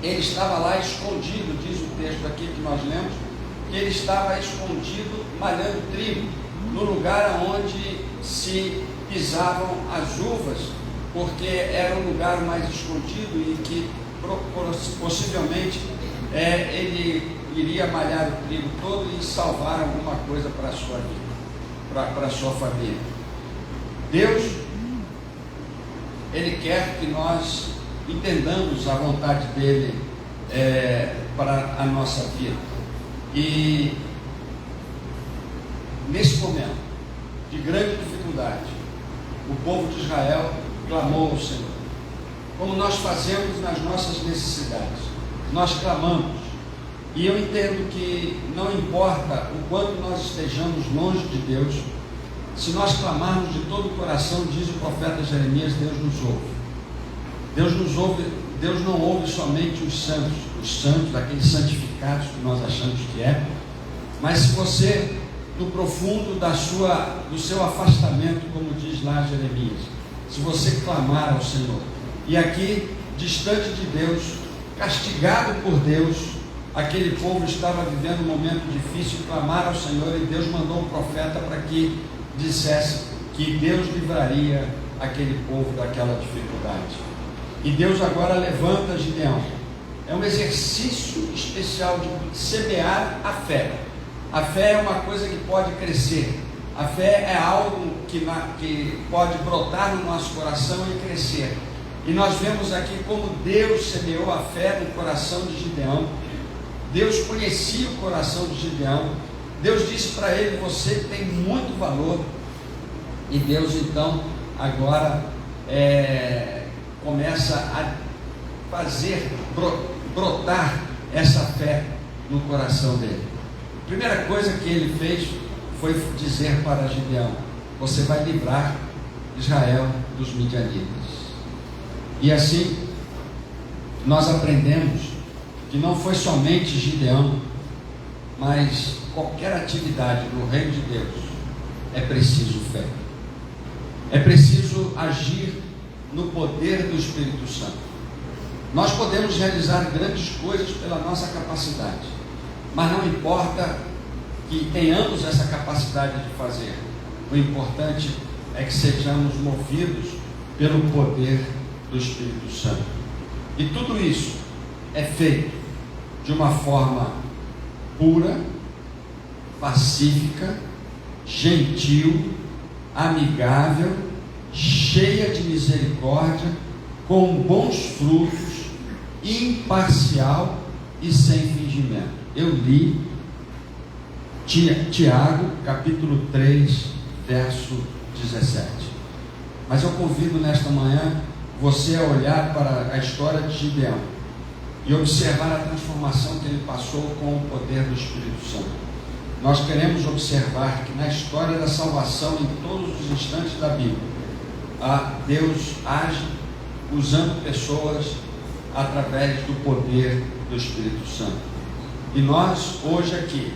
ele estava lá escondido, diz o texto aqui que nós lemos, que ele estava escondido malhando trigo, no lugar onde se pisavam as uvas, porque era um lugar mais escondido e que possivelmente ele iria malhar o trigo todo e salvar alguma coisa para a sua vida, para a sua família. Deus, Ele quer que nós entendamos a vontade dEle para a nossa vida. E nesse momento de grande dificuldade, o povo de Israel clamou ao Senhor, como nós fazemos nas nossas necessidades. Nós clamamos, e eu entendo que não importa o quanto nós estejamos longe de Deus, se nós clamarmos de todo o coração, diz o profeta Jeremias, Deus nos ouve. Deus nos ouve. Deus não ouve somente os santos, aqueles santificados que nós achamos que é, mas se você, no profundo do seu afastamento, como diz lá Jeremias, se você clamar ao Senhor, e aqui, distante de Deus, castigado por Deus, aquele povo estava vivendo um momento difícil, clamar ao Senhor, e Deus mandou um profeta para que dissesse que Deus livraria aquele povo daquela dificuldade. E Deus agora levanta Gideão. É um exercício especial de semear a fé. A fé é uma coisa que pode crescer. A fé é algo que pode brotar no nosso coração e crescer. E nós vemos aqui como Deus semeou a fé no coração de Gideão. Deus conhecia o coração de Gideão. Deus disse para ele, você tem muito valor. E Deus então agora começa a fazer brotar essa fé no coração dele. A primeira coisa que ele fez foi dizer para Gideão, você vai livrar Israel dos midianitas. E assim nós aprendemos que não foi somente Gideão, mas qualquer atividade no reino de Deus é preciso fé. É preciso agir no poder do Espírito Santo. Nós podemos realizar grandes coisas pela nossa capacidade, mas não importa que tenhamos essa capacidade de fazer. O importante é que sejamos movidos pelo poder do Espírito Santo. E tudo isso é feito de uma forma pura, pacífica, gentil, amigável, cheia de misericórdia, com bons frutos, imparcial e sem fingimento. Eu li Tiago, capítulo 3, verso 17. Mas eu convido nesta manhã você a olhar para a história de Gideão e observar a transformação que ele passou com o poder do Espírito Santo. Nós queremos observar que na história da salvação, em todos os instantes da Bíblia, Deus age usando pessoas através do poder do Espírito Santo. E nós, hoje aqui,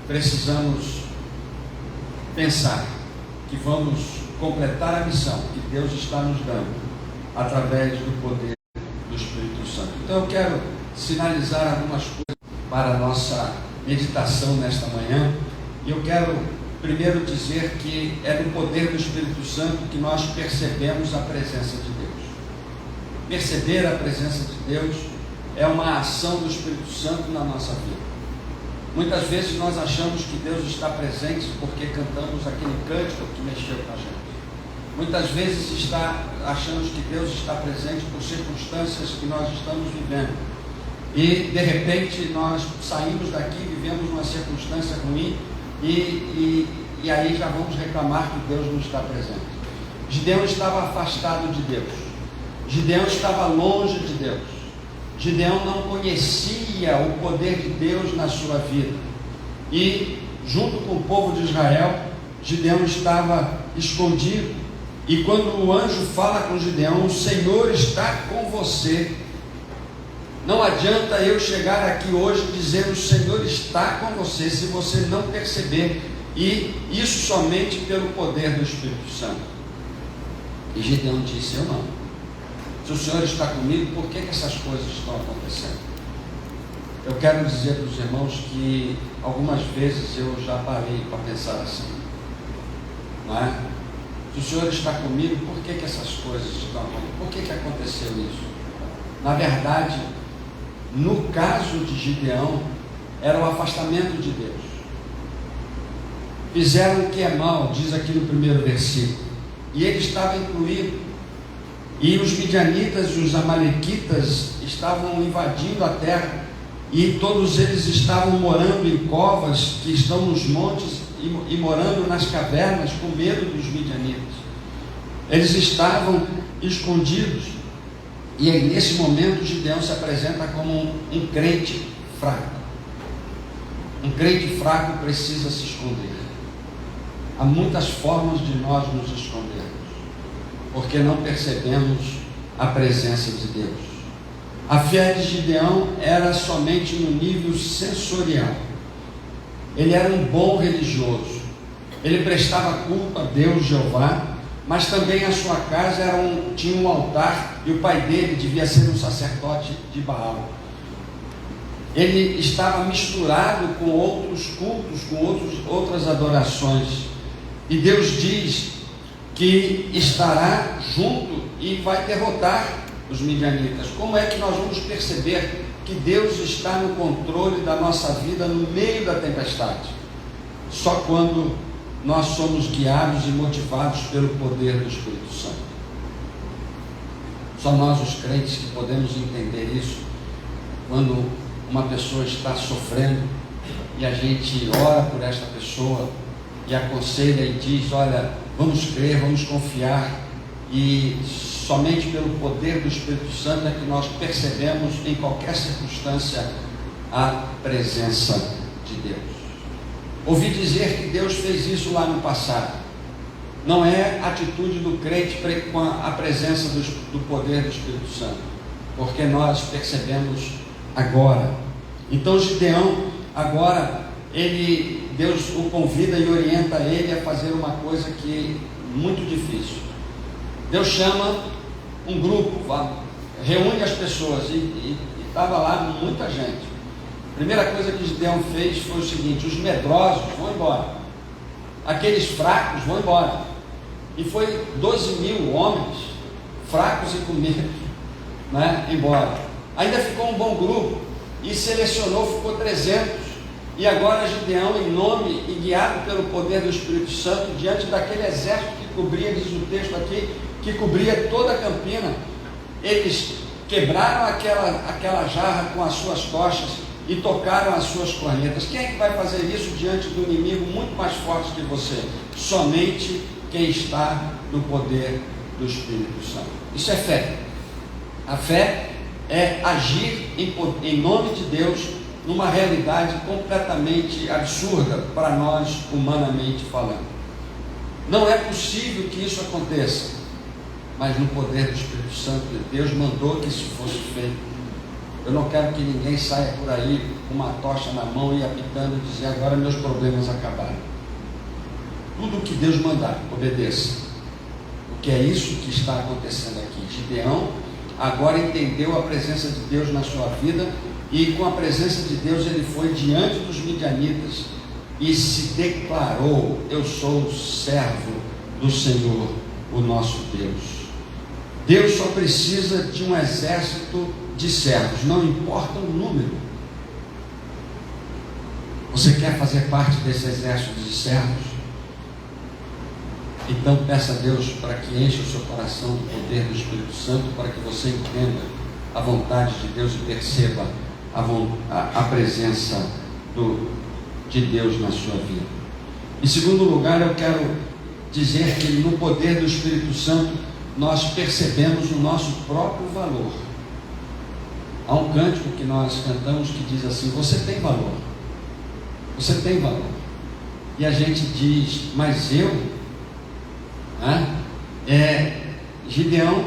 precisamos pensar que vamos completar a missão que Deus está nos dando através do poder do Espírito Santo. Então eu quero sinalizar algumas coisas para a nossa meditação nesta manhã. E eu quero primeiro dizer que é no poder do Espírito Santo que nós percebemos a presença de Deus. Perceber a presença de Deus é uma ação do Espírito Santo na nossa vida. Muitas vezes nós achamos que Deus está presente porque cantamos aquele cântico que mexeu com a gente. Muitas vezes achamos que Deus está presente por circunstâncias que nós estamos vivendo. E de repente nós saímos daqui, vivemos uma circunstância ruim e aí já vamos reclamar que Deus não está presente. Gideão estava afastado de Deus. Gideão estava longe de Deus. Gideão não conhecia o poder de Deus na sua vida. E junto com o povo de Israel, Gideão estava escondido. E quando o anjo fala com Gideão, o Senhor está com você. Não adianta eu chegar aqui hoje e dizer o Senhor está com você, se você não perceber, e isso somente pelo poder do Espírito Santo. E Gideão disse, eu não. Se o Senhor está comigo, por que essas coisas estão acontecendo? Eu quero dizer para os irmãos que algumas vezes eu já parei para pensar assim, não é? Se o Senhor está comigo, por que essas coisas estão acontecendo? Por que aconteceu isso? Na verdade, no caso de Gideão, era o afastamento de Deus. Fizeram o que é mal, diz aqui no primeiro versículo, e ele estava incluído. E os midianitas e os amalequitas estavam invadindo a terra, e todos eles estavam morando em covas que estão nos montes e morando nas cavernas com medo dos midianitas. Eles estavam escondidos. E aí, nesse momento, Gideão se apresenta como um crente fraco. Um crente fraco precisa se esconder. Há muitas formas de nós nos escondermos, porque não percebemos a presença de Deus. A fé de Gideão era somente no nível sensorial. Ele era um bom religioso. Ele prestava culto a Deus, Jeová, mas também a sua casa tinha um altar, e o pai dele devia ser um sacerdote de Baal. Ele estava misturado com outros cultos, com outras adorações. E Deus diz que estará junto e vai derrotar os midianitas. Como é que nós vamos perceber que Deus está no controle da nossa vida no meio da tempestade? Só quando nós somos guiados e motivados pelo poder do Espírito Santo. Só nós, os crentes, que podemos entender isso. Quando uma pessoa está sofrendo e a gente ora por esta pessoa e aconselha e diz, olha, vamos crer, vamos confiar, e somente pelo poder do Espírito Santo é que nós percebemos em qualquer circunstância a presença de Deus. Ouvi dizer que Deus fez isso lá no passado. Não é atitude do crente com a presença do poder do Espírito Santo, porque nós percebemos agora. Então Gideão, agora, Deus o convida e orienta ele a fazer uma coisa que é muito difícil. Deus chama um grupo, reúne as pessoas, e estava lá muita gente. A primeira coisa que Gideão fez foi o seguinte: os medrosos vão embora, aqueles fracos vão embora. E foi 12.000 homens fracos e com medo, né, embora. Ainda ficou um bom grupo e selecionou, ficou 300. E agora Gideão, em nome e guiado pelo poder do Espírito Santo, diante daquele exército que cobria, diz o texto aqui, que cobria toda a campina, eles quebraram aquela jarra com as suas tochas e tocaram as suas cornetas. Quem é que vai fazer isso diante do inimigo muito mais forte que você? Somente quem está no poder do Espírito Santo. Isso é fé. A fé é agir em nome de Deus numa realidade completamente absurda para nós, humanamente falando. Não é possível que isso aconteça, mas no poder do Espírito Santo de Deus mandou que isso fosse feito. Eu não quero que ninguém saia por aí com uma tocha na mão e apitando e dizer: agora meus problemas acabaram. Tudo o que Deus mandar, obedeça. Porque é isso que está acontecendo aqui. Gideão agora entendeu a presença de Deus na sua vida, e com a presença de Deus ele foi diante dos midianitas e se declarou: eu sou o servo do Senhor, o nosso Deus. Deus só precisa de um exército de servos, não importa o número. Você quer fazer parte desse exército de servos? Então peça a Deus para que encha o seu coração do poder do Espírito Santo, para que você entenda a vontade de Deus e perceba a presença de Deus na sua vida. Em segundo lugar, eu quero dizer que no poder do Espírito Santo nós percebemos o nosso próprio valor. Há um cântico que nós cantamos que diz assim: você tem valor, você tem valor. E a gente diz: mas eu, Gideão,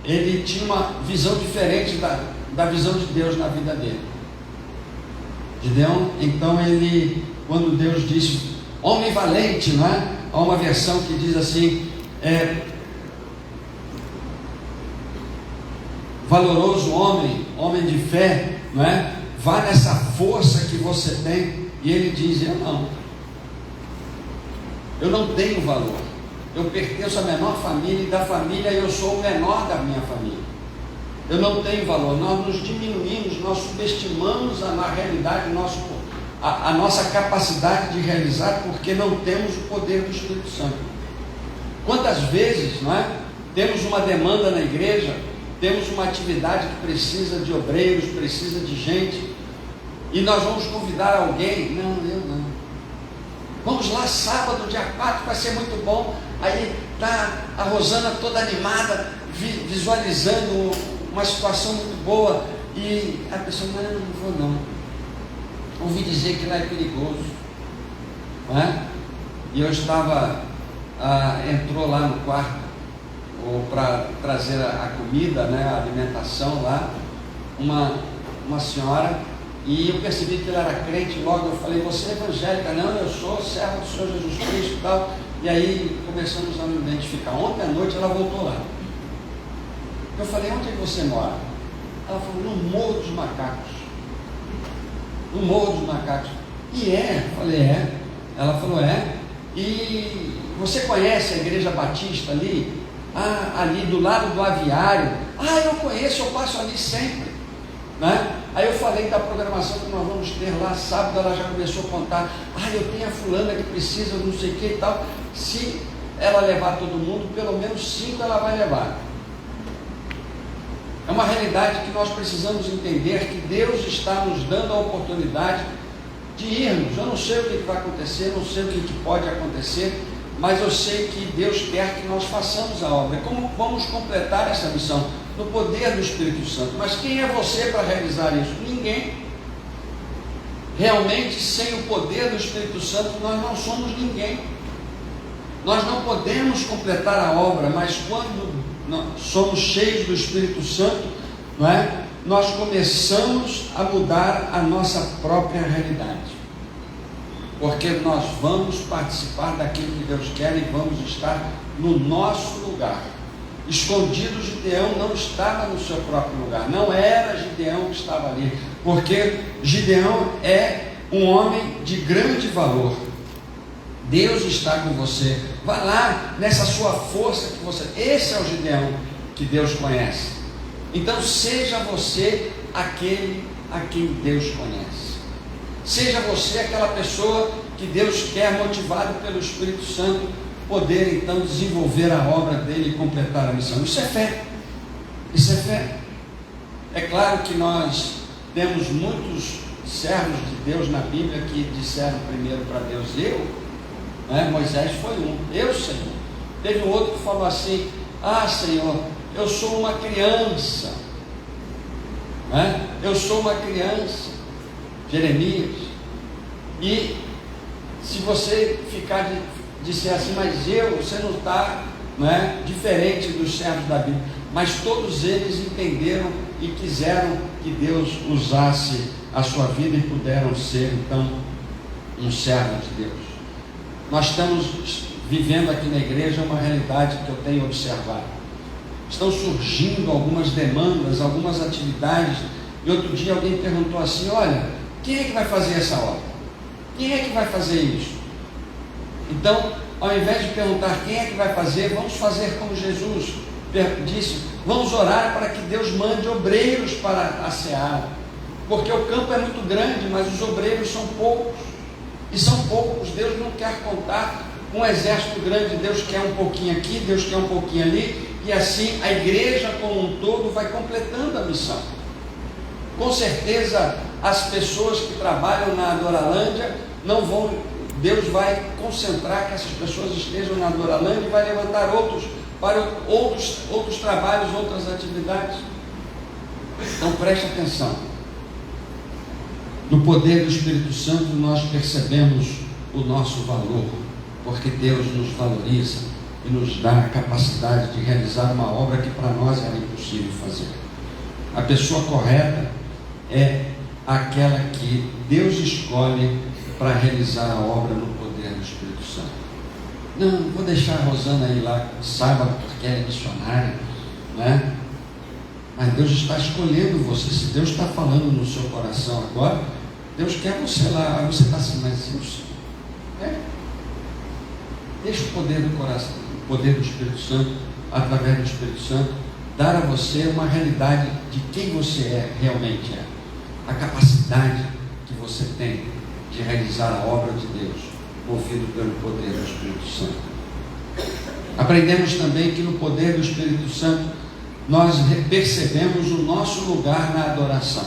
ele tinha uma visão diferente da visão de Deus na vida dele. Gideão, então, ele, quando Deus disse homem valente, não é? Há uma versão que diz assim, valoroso homem de fé, não é? Vá nessa força que você tem. E ele diz: eu não tenho valor, eu pertenço à menor família, e da família eu sou o menor da minha família. Eu não tenho valor. Nós nos diminuímos, nós subestimamos na realidade a nossa capacidade de realizar, porque não temos o poder do Espírito Santo. Quantas vezes, não é? Temos uma demanda na igreja, temos uma atividade que precisa de obreiros, precisa de gente, e nós vamos convidar alguém: não, eu não. Vamos lá sábado, dia 4, vai ser muito bom. Aí está a Rosana toda animada, visualizando uma situação muito boa, e a pessoa: não vou não. Ouvi dizer que lá é perigoso, não é? E eu estava, entrou lá no quarto para trazer a comida, né, a alimentação lá, uma senhora, e eu percebi que ela era crente. Logo eu falei: você é evangélica? Não, eu sou servo do Senhor Jesus Cristo e tal. E aí começamos a nos identificar. Ontem à noite ela voltou lá. Eu falei: onde é que você mora? Ela falou: no Morro dos Macacos. No Morro dos Macacos. E eu falei: Ela falou: e você conhece a Igreja Batista ali? Ali do lado do aviário. Eu conheço, eu passo ali sempre, né? Aí eu falei da programação que nós vamos ter lá sábado. Ela já começou a contar: eu tenho a fulana que precisa, não sei o que e tal. Se ela levar todo mundo, pelo menos 5 ela vai levar. É uma realidade que nós precisamos entender, que Deus está nos dando a oportunidade de irmos. Eu não sei o que vai acontecer, não sei o que pode acontecer, mas eu sei que Deus quer que nós façamos a obra. Como vamos completar essa missão? No poder do Espírito Santo. Mas quem é você para realizar isso? Ninguém. Realmente, sem o poder do Espírito Santo, nós não somos ninguém. Nós não podemos completar a obra, mas quando somos cheios do Espírito Santo, não é? Nós começamos a mudar a nossa própria realidade, porque nós vamos participar daquilo que Deus quer e vamos estar no nosso lugar. Escondido, Gideão não estava no seu próprio lugar, não era Gideão que estava ali, porque Gideão é um homem de grande valor. Deus está com você. Vá lá nessa sua força que você... Esse é o Gideão que Deus conhece. Então seja você aquele a quem Deus conhece. Seja você aquela pessoa que Deus quer, motivado pelo Espírito Santo, poder então desenvolver a obra dele e completar a missão. Isso é fé. Isso é fé. É claro que nós temos muitos servos de Deus na Bíblia que disseram primeiro para Deus: Moisés foi um. Eu, Senhor. Teve um outro que falou assim: Senhor, eu sou uma criança. né? Eu sou uma criança, Jeremias. E se você ficar disser assim, mas você não está, né, diferente dos servos da Bíblia. Mas todos eles entenderam e quiseram que Deus usasse a sua vida e puderam ser então um servo de Deus. Nós estamos vivendo aqui na igreja uma realidade que eu tenho observado. Estão surgindo algumas demandas, algumas atividades. E outro dia alguém perguntou assim: olha, quem é que vai fazer essa obra? Quem é que vai fazer isso? Então, ao invés de perguntar quem é que vai fazer, vamos fazer como Jesus disse: vamos orar para que Deus mande obreiros para a seara, porque o campo é muito grande, mas os obreiros são poucos, e são poucos. Deus não quer contar com um exército grande. Deus quer um pouquinho aqui, Deus quer um pouquinho ali, e assim a igreja como um todo vai completando a missão. Com certeza as pessoas que trabalham na Adoralândia não vão, Deus vai concentrar que essas pessoas estejam na Adoralândia e vai levantar outros para outros trabalhos, outras atividades. Então preste atenção. No poder do Espírito Santo nós percebemos o nosso valor, porque Deus nos valoriza e nos dá a capacidade de realizar uma obra que para nós era impossível fazer. A pessoa correta é aquela que Deus escolhe para realizar a obra no poder do Espírito Santo. Não, vou deixar a Rosana ir lá sábado porque ela é missionária, né? Mas Deus está escolhendo você. Se Deus está falando no seu coração agora, Deus quer você lá. Aí você está assim, mas deixa o poder do coração, o poder do Espírito Santo, através do Espírito Santo, dar a você uma realidade de quem você realmente é, a capacidade que você tem de realizar a obra de Deus, movido pelo poder do Espírito Santo. Aprendemos também que no poder do Espírito Santo nós percebemos o nosso lugar na adoração.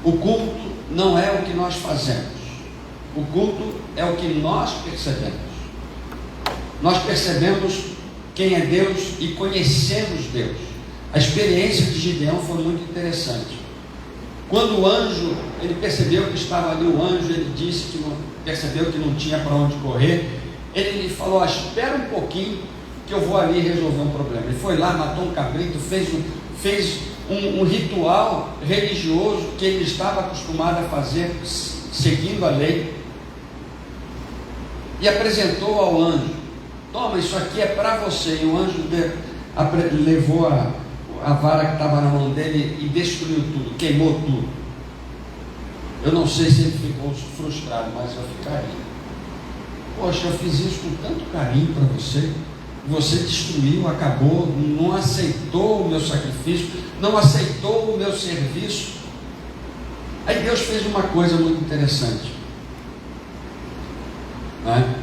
O culto não é o que nós fazemos, o culto é o que nós percebemos. Nós percebemos quem é Deus e conhecemos Deus. A experiência de Gideão foi muito interessante. Quando o anjo, ele percebeu que estava ali o anjo, ele disse que percebeu que não tinha para onde correr, ele falou: espera um pouquinho que eu vou ali resolver um problema. Ele foi lá, matou um cabrito, fez um ritual religioso que ele estava acostumado a fazer, seguindo a lei, e apresentou ao anjo: toma, isso aqui é para você. E o anjo levou a vara que estava na mão dele e destruiu tudo, queimou tudo. Eu não sei se ele ficou frustrado, mas eu ficaria. Poxa, eu fiz isso com tanto carinho para você, você destruiu, acabou, não aceitou o meu sacrifício, não aceitou o meu serviço. Aí Deus fez uma coisa muito interessante, né?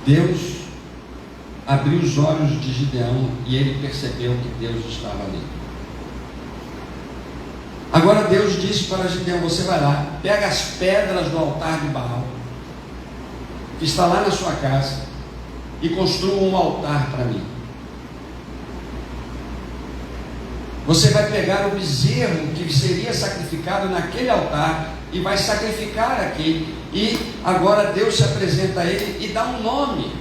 Deus abriu os olhos de Gideão e ele percebeu que Deus estava ali. Agora Deus disse para Gideão: você vai lá, pega as pedras do altar de Baal, que está lá na sua casa, e construa um altar para mim. Você vai pegar o bezerro que seria sacrificado naquele altar e vai sacrificar aqui. E agora Deus se apresenta a ele e dá um nome.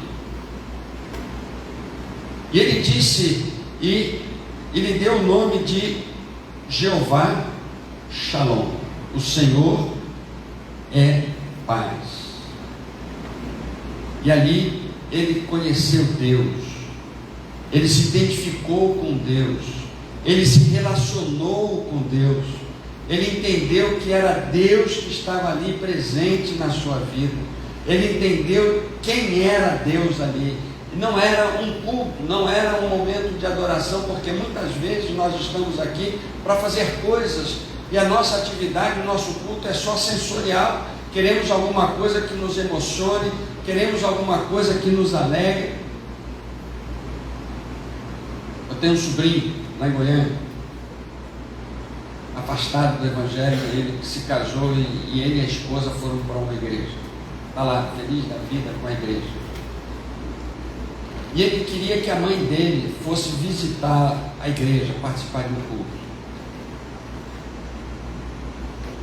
E ele disse, e ele deu o nome de Jeová Shalom. O Senhor é paz. E ali ele conheceu Deus, ele se identificou com Deus, ele se relacionou com Deus, ele entendeu que era Deus que estava ali presente na sua vida, ele entendeu quem era Deus ali. Não era um culto, não era um momento de adoração, porque muitas vezes nós estamos aqui para fazer coisas e a nossa atividade, o nosso culto é só sensorial. Queremos alguma coisa que nos emocione, queremos alguma coisa que nos alegre. Eu tenho um sobrinho lá em Goiânia, afastado do evangelho, ele se casou e ele e a esposa foram para uma igreja. Está lá, feliz da vida com a igreja. E ele queria que a mãe dele fosse visitar a igreja, participar de um culto.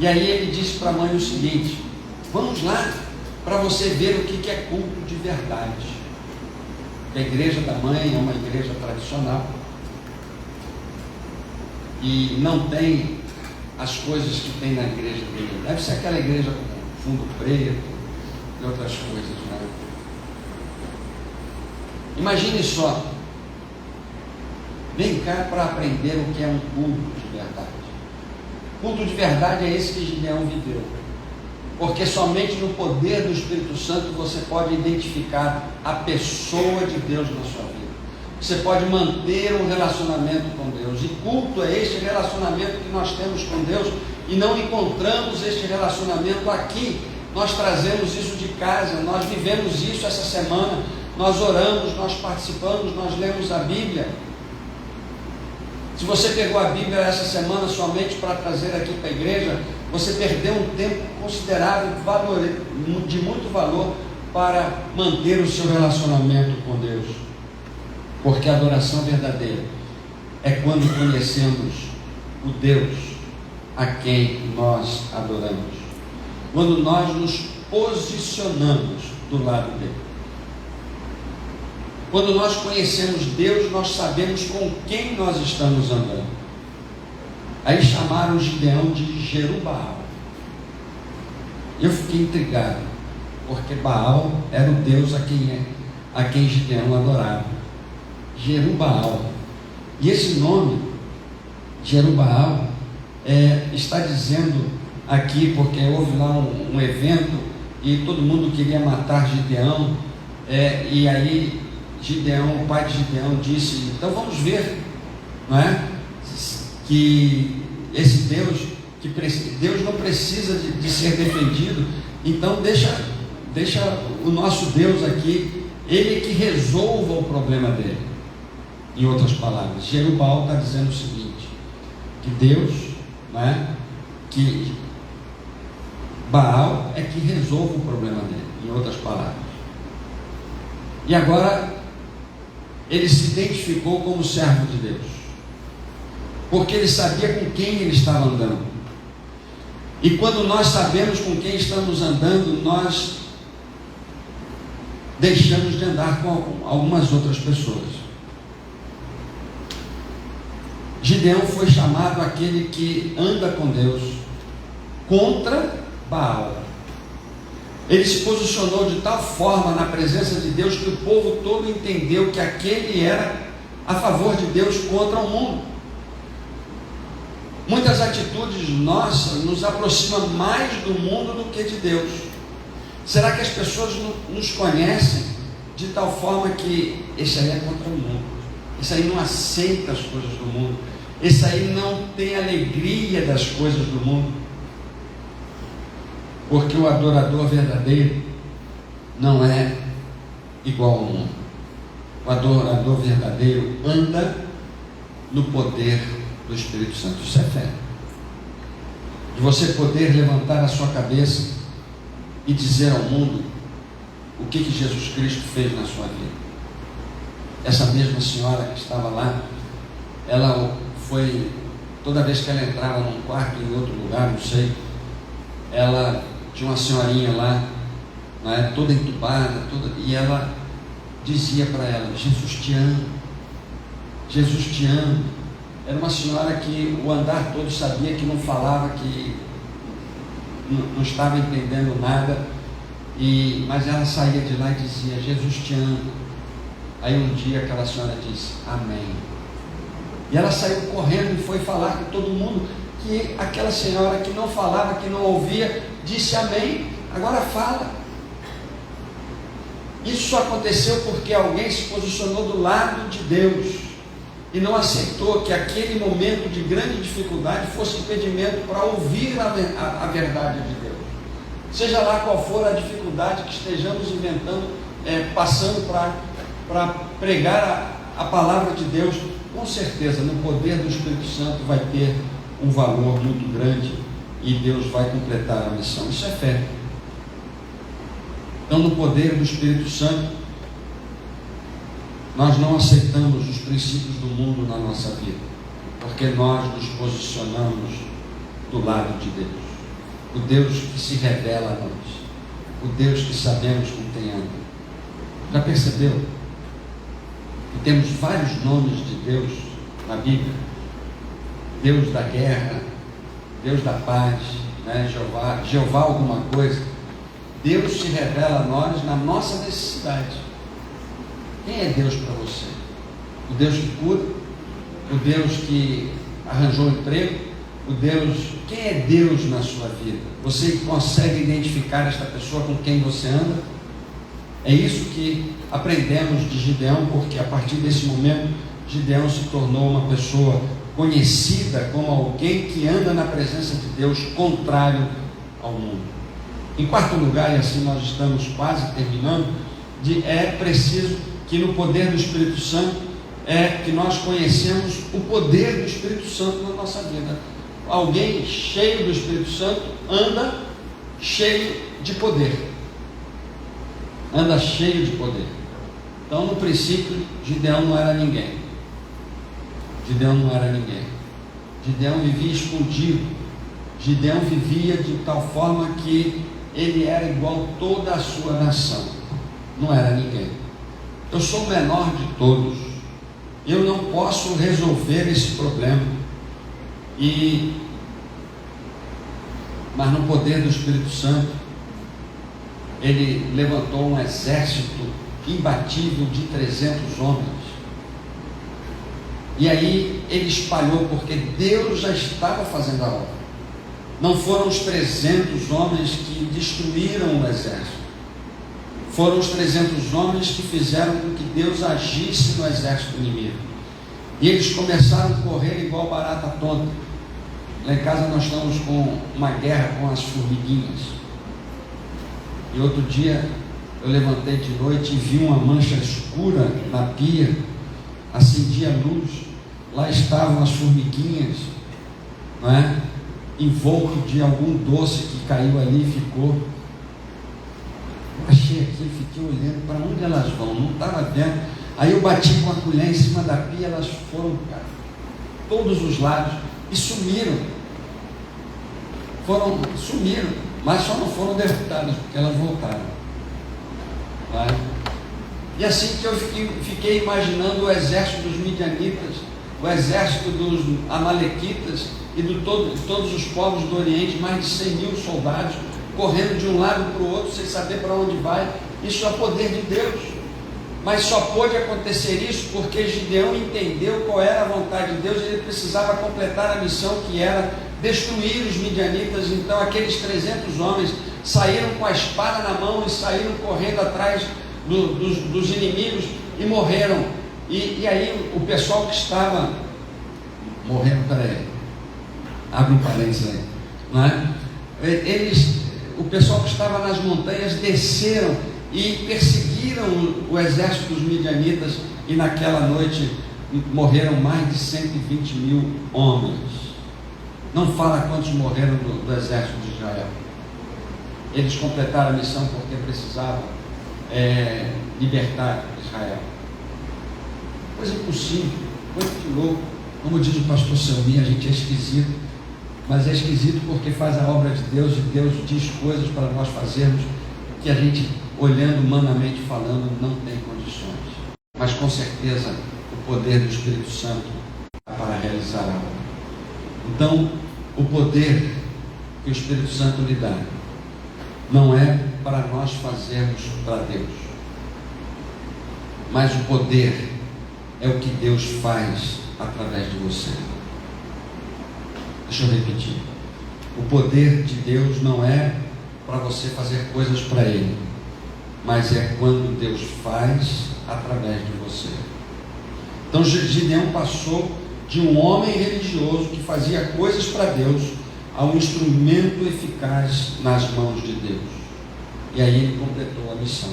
E aí ele disse para a mãe o seguinte: vamos lá, para você ver o que é culto de verdade. A igreja da mãe é uma igreja tradicional e não tem as coisas que tem na igreja dele. Deve ser aquela igreja com fundo preto e outras coisas, né? Imagine só, vem cá para aprender o que é um culto de verdade. Culto de verdade é esse que Gideão viveu, porque somente no poder do Espírito Santo você pode identificar a pessoa de Deus na sua vida. Você pode manter um relacionamento com Deus, e culto é este relacionamento que nós temos com Deus, e não encontramos este relacionamento aqui. Nós trazemos isso de casa, nós vivemos isso essa semana, nós oramos, nós participamos, nós lemos a Bíblia. Se você pegou a Bíblia essa semana somente para trazer aqui para a igreja, você perdeu um tempo considerável, de muito valor, para manter o seu relacionamento com Deus. Porque a adoração verdadeira é quando conhecemos o Deus a quem nós adoramos, quando nós nos posicionamos do lado dele. Quando nós conhecemos Deus, nós sabemos com quem nós estamos andando. Aí chamaram Gideão de Jerubbaal. Eu fiquei intrigado, porque Baal era o Deus a quem Gideão adorava. Jerubbaal. E esse nome, Jerubbaal, está dizendo aqui, porque houve lá um evento e todo mundo queria matar Gideão, e aí Gideão, o pai de Gideão, disse: então vamos ver, não é? Que esse Deus, Deus não precisa de ser defendido, então deixa o nosso Deus aqui, ele que resolva o problema dele. Em outras palavras, Jerubbaal está dizendo o seguinte: que Deus, não é? Que Baal é que resolve o problema dele, em outras palavras. E agora ele se identificou como servo de Deus, porque ele sabia com quem ele estava andando. E quando nós sabemos com quem estamos andando, nós deixamos de andar com algumas outras pessoas. Gideão foi chamado aquele que anda com Deus contra Baal. Ele se posicionou de tal forma na presença de Deus que o povo todo entendeu que aquele era a favor de Deus contra o mundo. Muitas atitudes nossas nos aproximam mais do mundo do que de Deus. Será que as pessoas nos conhecem de tal forma que esse aí é contra o mundo, esse aí não aceita as coisas do mundo, esse aí não tem alegria das coisas do mundo? Porque o adorador verdadeiro não é igual ao mundo. O adorador verdadeiro anda no poder do Espírito Santo. Isso é fé. De você poder levantar a sua cabeça e dizer ao mundo o que Jesus Cristo fez na sua vida. Essa mesma senhora que estava lá, ela foi, toda vez que ela entrava num quarto, em outro lugar, não sei, ela tinha uma senhorinha lá, né, toda entubada, e ela dizia para ela: Jesus te ama, Jesus te ama. Era uma senhora que o andar todo sabia que não falava, que não estava entendendo nada, mas ela saía de lá e dizia: Jesus te ama. Aí um dia aquela senhora disse: amém. E ela saiu correndo e foi falar com todo mundo que aquela senhora que não falava, que não ouvia, disse amém, agora fala. Isso só aconteceu porque alguém se posicionou do lado de Deus e não aceitou que aquele momento de grande dificuldade fosse impedimento para ouvir a verdade de Deus. Seja lá qual for a dificuldade que estejamos passando para pregar a palavra de Deus, com certeza no poder do Espírito Santo vai ter um valor muito grande e Deus vai completar a missão. Isso é fé. Então, no poder do Espírito Santo, Nós não aceitamos os princípios do mundo na nossa vida, porque nós nos posicionamos do lado de Deus, o Deus que se revela a nós, o Deus que sabemos com quem anda. Já percebeu que temos vários nomes de Deus na Bíblia? Deus da guerra, Deus da paz, né? Jeová alguma coisa. Deus se revela a nós na nossa necessidade. Quem é Deus para você? O Deus que cura? O Deus que arranjou emprego? O Deus... Quem é Deus na sua vida? Você consegue identificar esta pessoa com quem você anda? É isso que aprendemos de Gideão, porque a partir desse momento Gideão se tornou uma pessoa conhecida como alguém que anda na presença de Deus, contrário ao mundo. Em quarto lugar, e assim nós estamos quase terminando, é preciso que no poder do Espírito Santo que nós conhecemos o poder do Espírito Santo na nossa vida. Alguém cheio do Espírito Santo anda cheio de poder. Anda cheio de poder. Então, no princípio, Gideão não era ninguém. Gideão não era ninguém. Gideão vivia escondido. Gideão vivia de tal forma que ele era igual a toda a sua nação. Não era ninguém. Eu sou o menor de todos. Eu não posso resolver esse problema. Mas no poder do Espírito Santo, ele levantou um exército imbatível de 300 homens. E aí ele espalhou, porque Deus já estava fazendo a obra. Não foram os 300 homens que destruíram o exército. Foram os 300 homens que fizeram com que Deus agisse no exército inimigo. E eles começaram a correr igual barata tonta. Lá em casa nós estamos com uma guerra com as formiguinhas. E outro dia eu levantei de noite e vi uma mancha escura na pia. Acendi a luz. Lá estavam as formiguinhas, não é? Envolto de algum doce que caiu ali e ficou. Eu achei aquilo, fiquei olhando para onde elas vão, não estava vendo. Aí eu bati com a colher em cima da pia, elas foram para todos os lados e sumiram. Sumiram, mas só não foram derrotadas, porque elas voltaram. Tá? E assim que eu fiquei imaginando o exército dos midianitas, o exército dos amalequitas e de todos os povos do Oriente, mais de 100 mil soldados, correndo de um lado para o outro, sem saber para onde vai. Isso é poder de Deus. Mas só pôde acontecer isso porque Gideão entendeu qual era a vontade de Deus. Ele precisava completar a missão, que era destruir os midianitas. Então aqueles 300 homens saíram com a espada na mão e saíram correndo atrás dos inimigos e morreram. E aí o pessoal que estava morrendo, peraí, abre um parênteses aí, não é? O pessoal que estava nas montanhas desceram e perseguiram o exército dos midianitas, e naquela noite morreram mais de 120 mil homens. Não fala quantos morreram do exército de Israel. Eles completaram a missão porque precisavam libertar Israel. Coisa impossível, coisa de louco. Como diz o pastor Selmi, a gente é esquisito, mas é esquisito porque faz a obra de Deus, e Deus diz coisas para nós fazermos que a gente, olhando humanamente falando, não tem condições. Mas com certeza o poder do Espírito Santo para realizar a obra. Então, o poder que o Espírito Santo lhe dá não é para nós fazermos para Deus, mas o poder é o que Deus faz através de você. Deixa eu repetir. O poder de Deus não é para você fazer coisas para Ele, mas é quando Deus faz através de você. Então Gideão passou de um homem religioso que fazia coisas para Deus a um instrumento eficaz nas mãos de Deus. E aí ele completou a missão.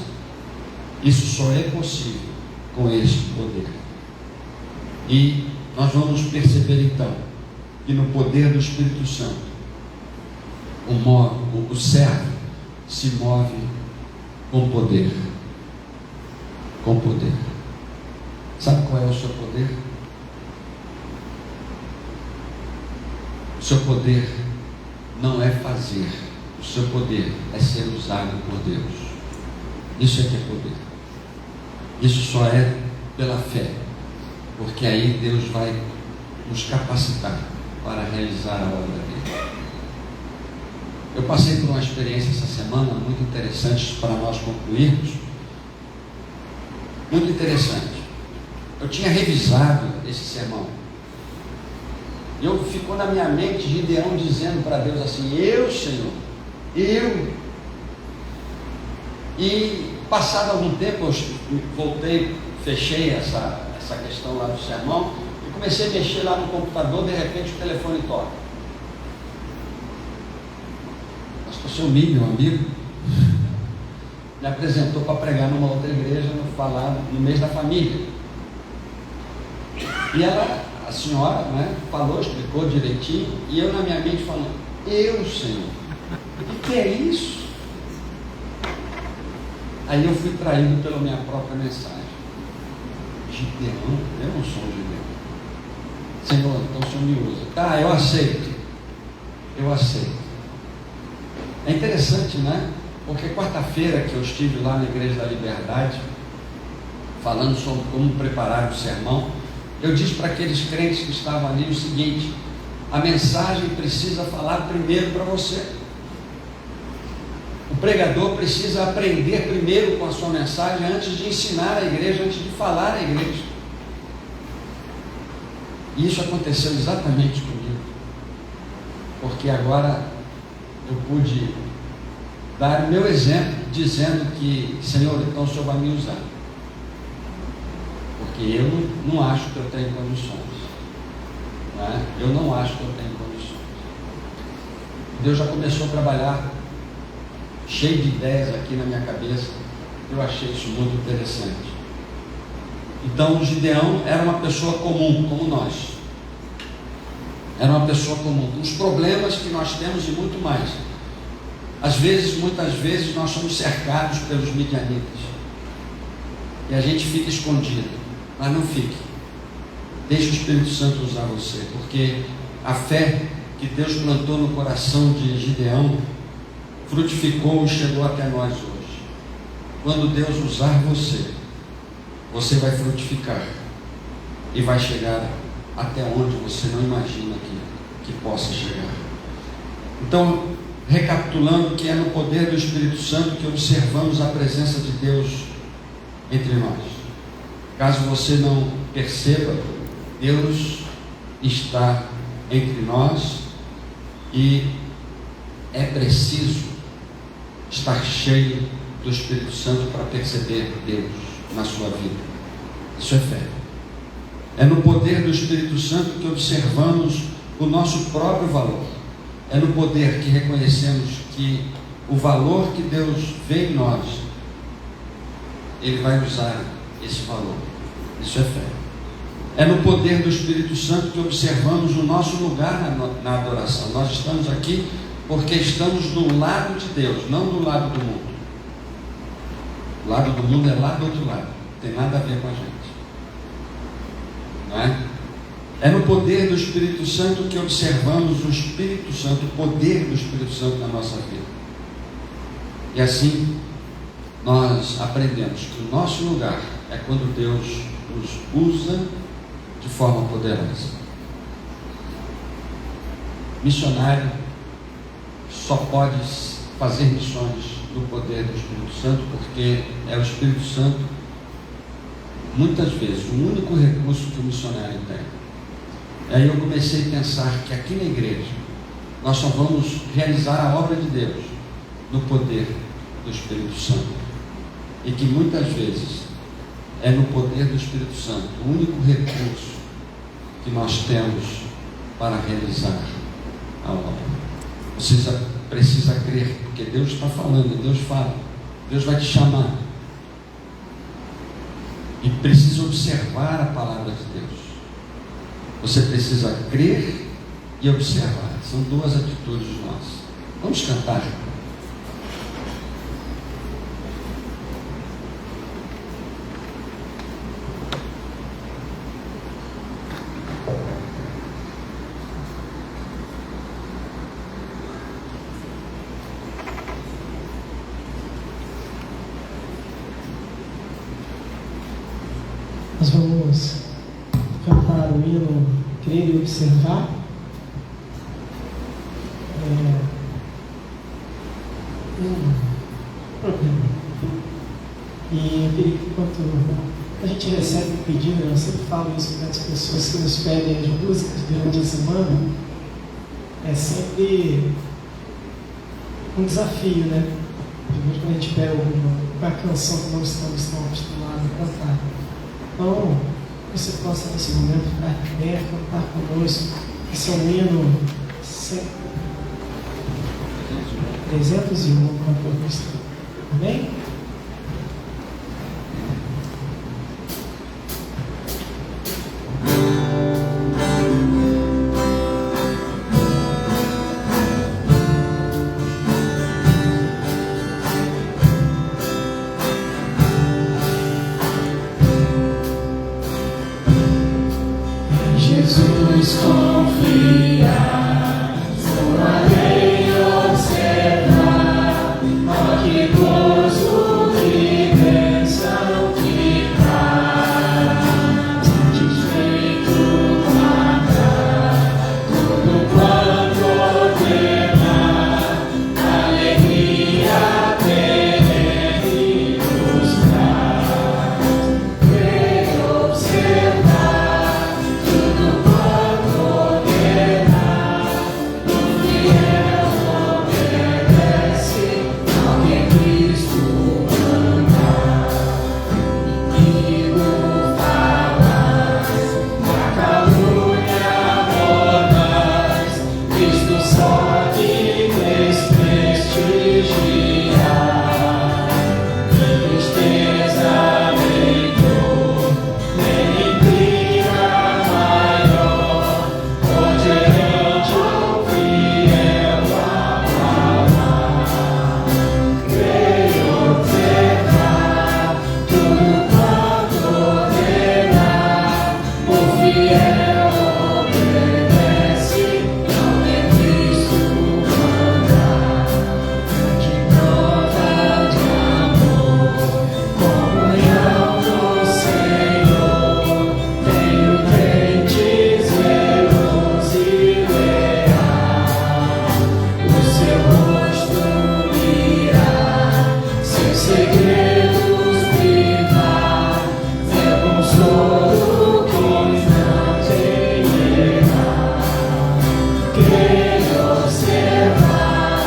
Isso só é possível com este poder. E nós vamos perceber então que no poder do Espírito Santo o servo se move com poder. Com poder. Sabe qual é o seu poder? O seu poder não é fazer, o seu poder é ser usado por Deus. Isso é que é poder. Isso só é pela fé, porque aí Deus vai nos capacitar para realizar a obra dele. Eu passei por uma experiência essa semana muito interessante para nós concluirmos. Muito interessante. Eu tinha revisado esse sermão. E ficou na minha mente Gideão dizendo para Deus assim: eu, Senhor, eu. E passado algum tempo eu voltei, fechei essa questão lá do sermão e comecei a mexer lá no computador. De repente o telefone toca. Pastor Selmi, meu amigo, me apresentou para pregar numa outra igreja no mês da família. E ela, a senhora, né, falou, explicou direitinho, e eu na minha mente falando: eu, Senhor, o que é isso? Aí eu fui traído pela minha própria mensagem. Gideão? Eu não sou um Gideão. Senhor, então o Senhor me usa. Tá, eu aceito. Eu aceito. É interessante, né? Porque quarta-feira que eu estive lá na Igreja da Liberdade, falando sobre como preparar o sermão, eu disse para aqueles crentes que estavam ali o seguinte: a mensagem precisa falar primeiro para você. O pregador precisa aprender primeiro com a sua mensagem antes de ensinar a igreja, antes de falar à igreja. E isso aconteceu exatamente comigo, porque agora eu pude dar o meu exemplo, dizendo que, Senhor, então o Senhor vai me usar, porque eu não acho que eu tenho condições, né? Eu não acho que eu tenho condições. Deus já começou a trabalhar cheio de ideias aqui na minha cabeça. Eu achei isso muito interessante. Então o Gideão era uma pessoa comum, como nós. Era uma pessoa comum, com os problemas que nós temos e muito mais. Muitas vezes nós somos cercados pelos midianitas e a gente fica escondido. Mas não fique. Deixe o Espírito Santo usar você, porque a fé que Deus plantou no coração de Gideão frutificou e chegou até nós hoje. Quando Deus usar você, você vai frutificar e vai chegar até onde você não imagina que possa chegar. Então, recapitulando, que é no poder do Espírito Santo que observamos a presença de Deus entre nós. Caso você não perceba, Deus está entre nós e é preciso estar cheio do Espírito Santo para perceber Deus na sua vida. Isso é fé. É no poder do Espírito Santo que observamos o nosso próprio valor. É no poder que reconhecemos que o valor que Deus vê em nós, Ele vai usar esse valor. Isso é fé. É no poder do Espírito Santo que observamos o nosso lugar na adoração. Nós estamos aqui porque estamos do lado de Deus, não do lado do mundo. O lado do mundo é lá do outro lado, não tem nada a ver com a gente, não é? É no poder do Espírito Santo que observamos o Espírito Santo, o poder do Espírito Santo na nossa vida. E assim nós aprendemos que o nosso lugar é quando Deus nos usa de forma poderosa. Missionário só pode fazer missões no poder do Espírito Santo, porque é o Espírito Santo, muitas vezes, o único recurso que o missionário tem. Aí eu comecei a pensar que aqui na igreja nós só vamos realizar a obra de Deus no poder do Espírito Santo, e que muitas vezes é no poder do Espírito Santo o único recurso que nós temos para realizar a obra. Você precisa crer, porque Deus está falando, Deus fala, Deus vai te chamar, e precisa observar a palavra de Deus. Você precisa crer e observar. São duas atitudes nossas. Vamos cantar. vamos cantar o hino Crer e Observar. E eu queria que, enquanto a gente recebe um pedido, eu sempre falo isso para as pessoas que nos pedem as músicas durante a semana, é sempre um desafio, né? Primeiro, quando a gente pega uma canção que não estamos tão acostumados a cantar. Então, você possa nesse momento ficar perto, cantar conosco. Esse é um hino 301, cantor cristão. Amém? Jesus confia, sua lei observar, ó que gozo, que bênção que traz, satisfeito guardar, tudo quanto ordenar, alegria perene nos traz, crer observar, tudo quanto ordenar, o fiel obedece ao que Cristo manda. Inimigo falas, a calúnia rodas, Cristo só te desprestigiar. Tristeza nem dor, nem intriga maior, por diante o fiel amar. Creio observar, tudo quanto ordenar, o fiel obedece ao que Cristo manda. De prova de amor, comunhão do Senhor, tenho crente zeloso e leal. O seu rosto mirar, seus segredos privar, meu consolo que não tem errar. Creio observar,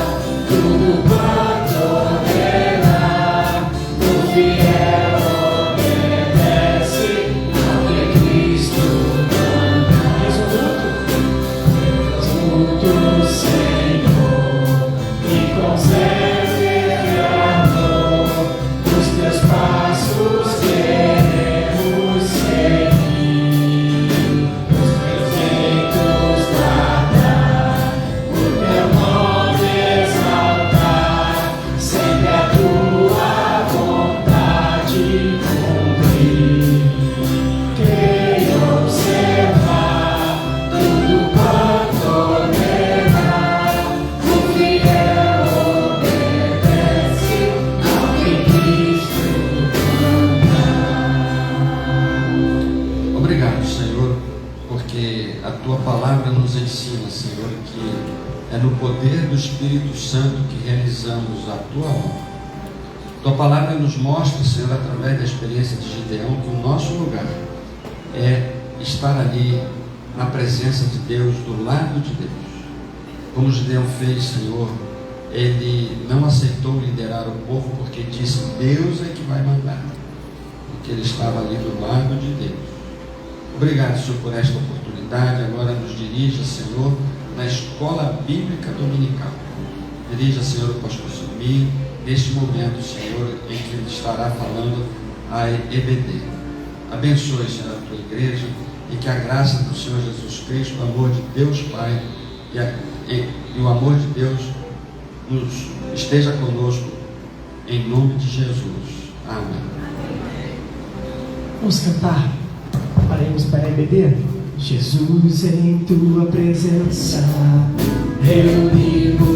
tudo quanto ordenar, o fiel obedece ao que Cristo manda. Resoluto, Senhor, e conserve amor, os teus passos queremos seguir, os perfeitos guardar, o teu nome exaltar, sempre a tua vontade cumprir. Creio observar, tudo quanto ordenar, o fiel obedece ao que Cristo manda. Obrigado, Senhor, porque a Tua palavra nos ensina, Senhor, que é no poder do Espírito Santo que realizamos a Tua obra. Tua palavra nos mostra, Senhor, através da experiência de Gideão, que o nosso lugar é estar ali na presença de Deus, do lado de Deus. Como Gideão fez, Senhor, ele não aceitou liderar o povo porque disse: Deus é que vai mandar, porque ele estava ali do lado de Deus. Obrigado, Senhor, por esta oportunidade. Agora nos dirija, Senhor, na escola bíblica dominical. Dirija, Senhor, o pastor Sumir, neste momento, Senhor, em que ele estará falando a EBD. Abençoe, Senhor, a tua igreja, e que a graça do Senhor Jesus Cristo, o amor de Deus Pai e o amor de Deus esteja conosco, em nome de Jesus. Amém. Vamos cantar. Paremos para a EBD. Jesus, em tua presença, reunimos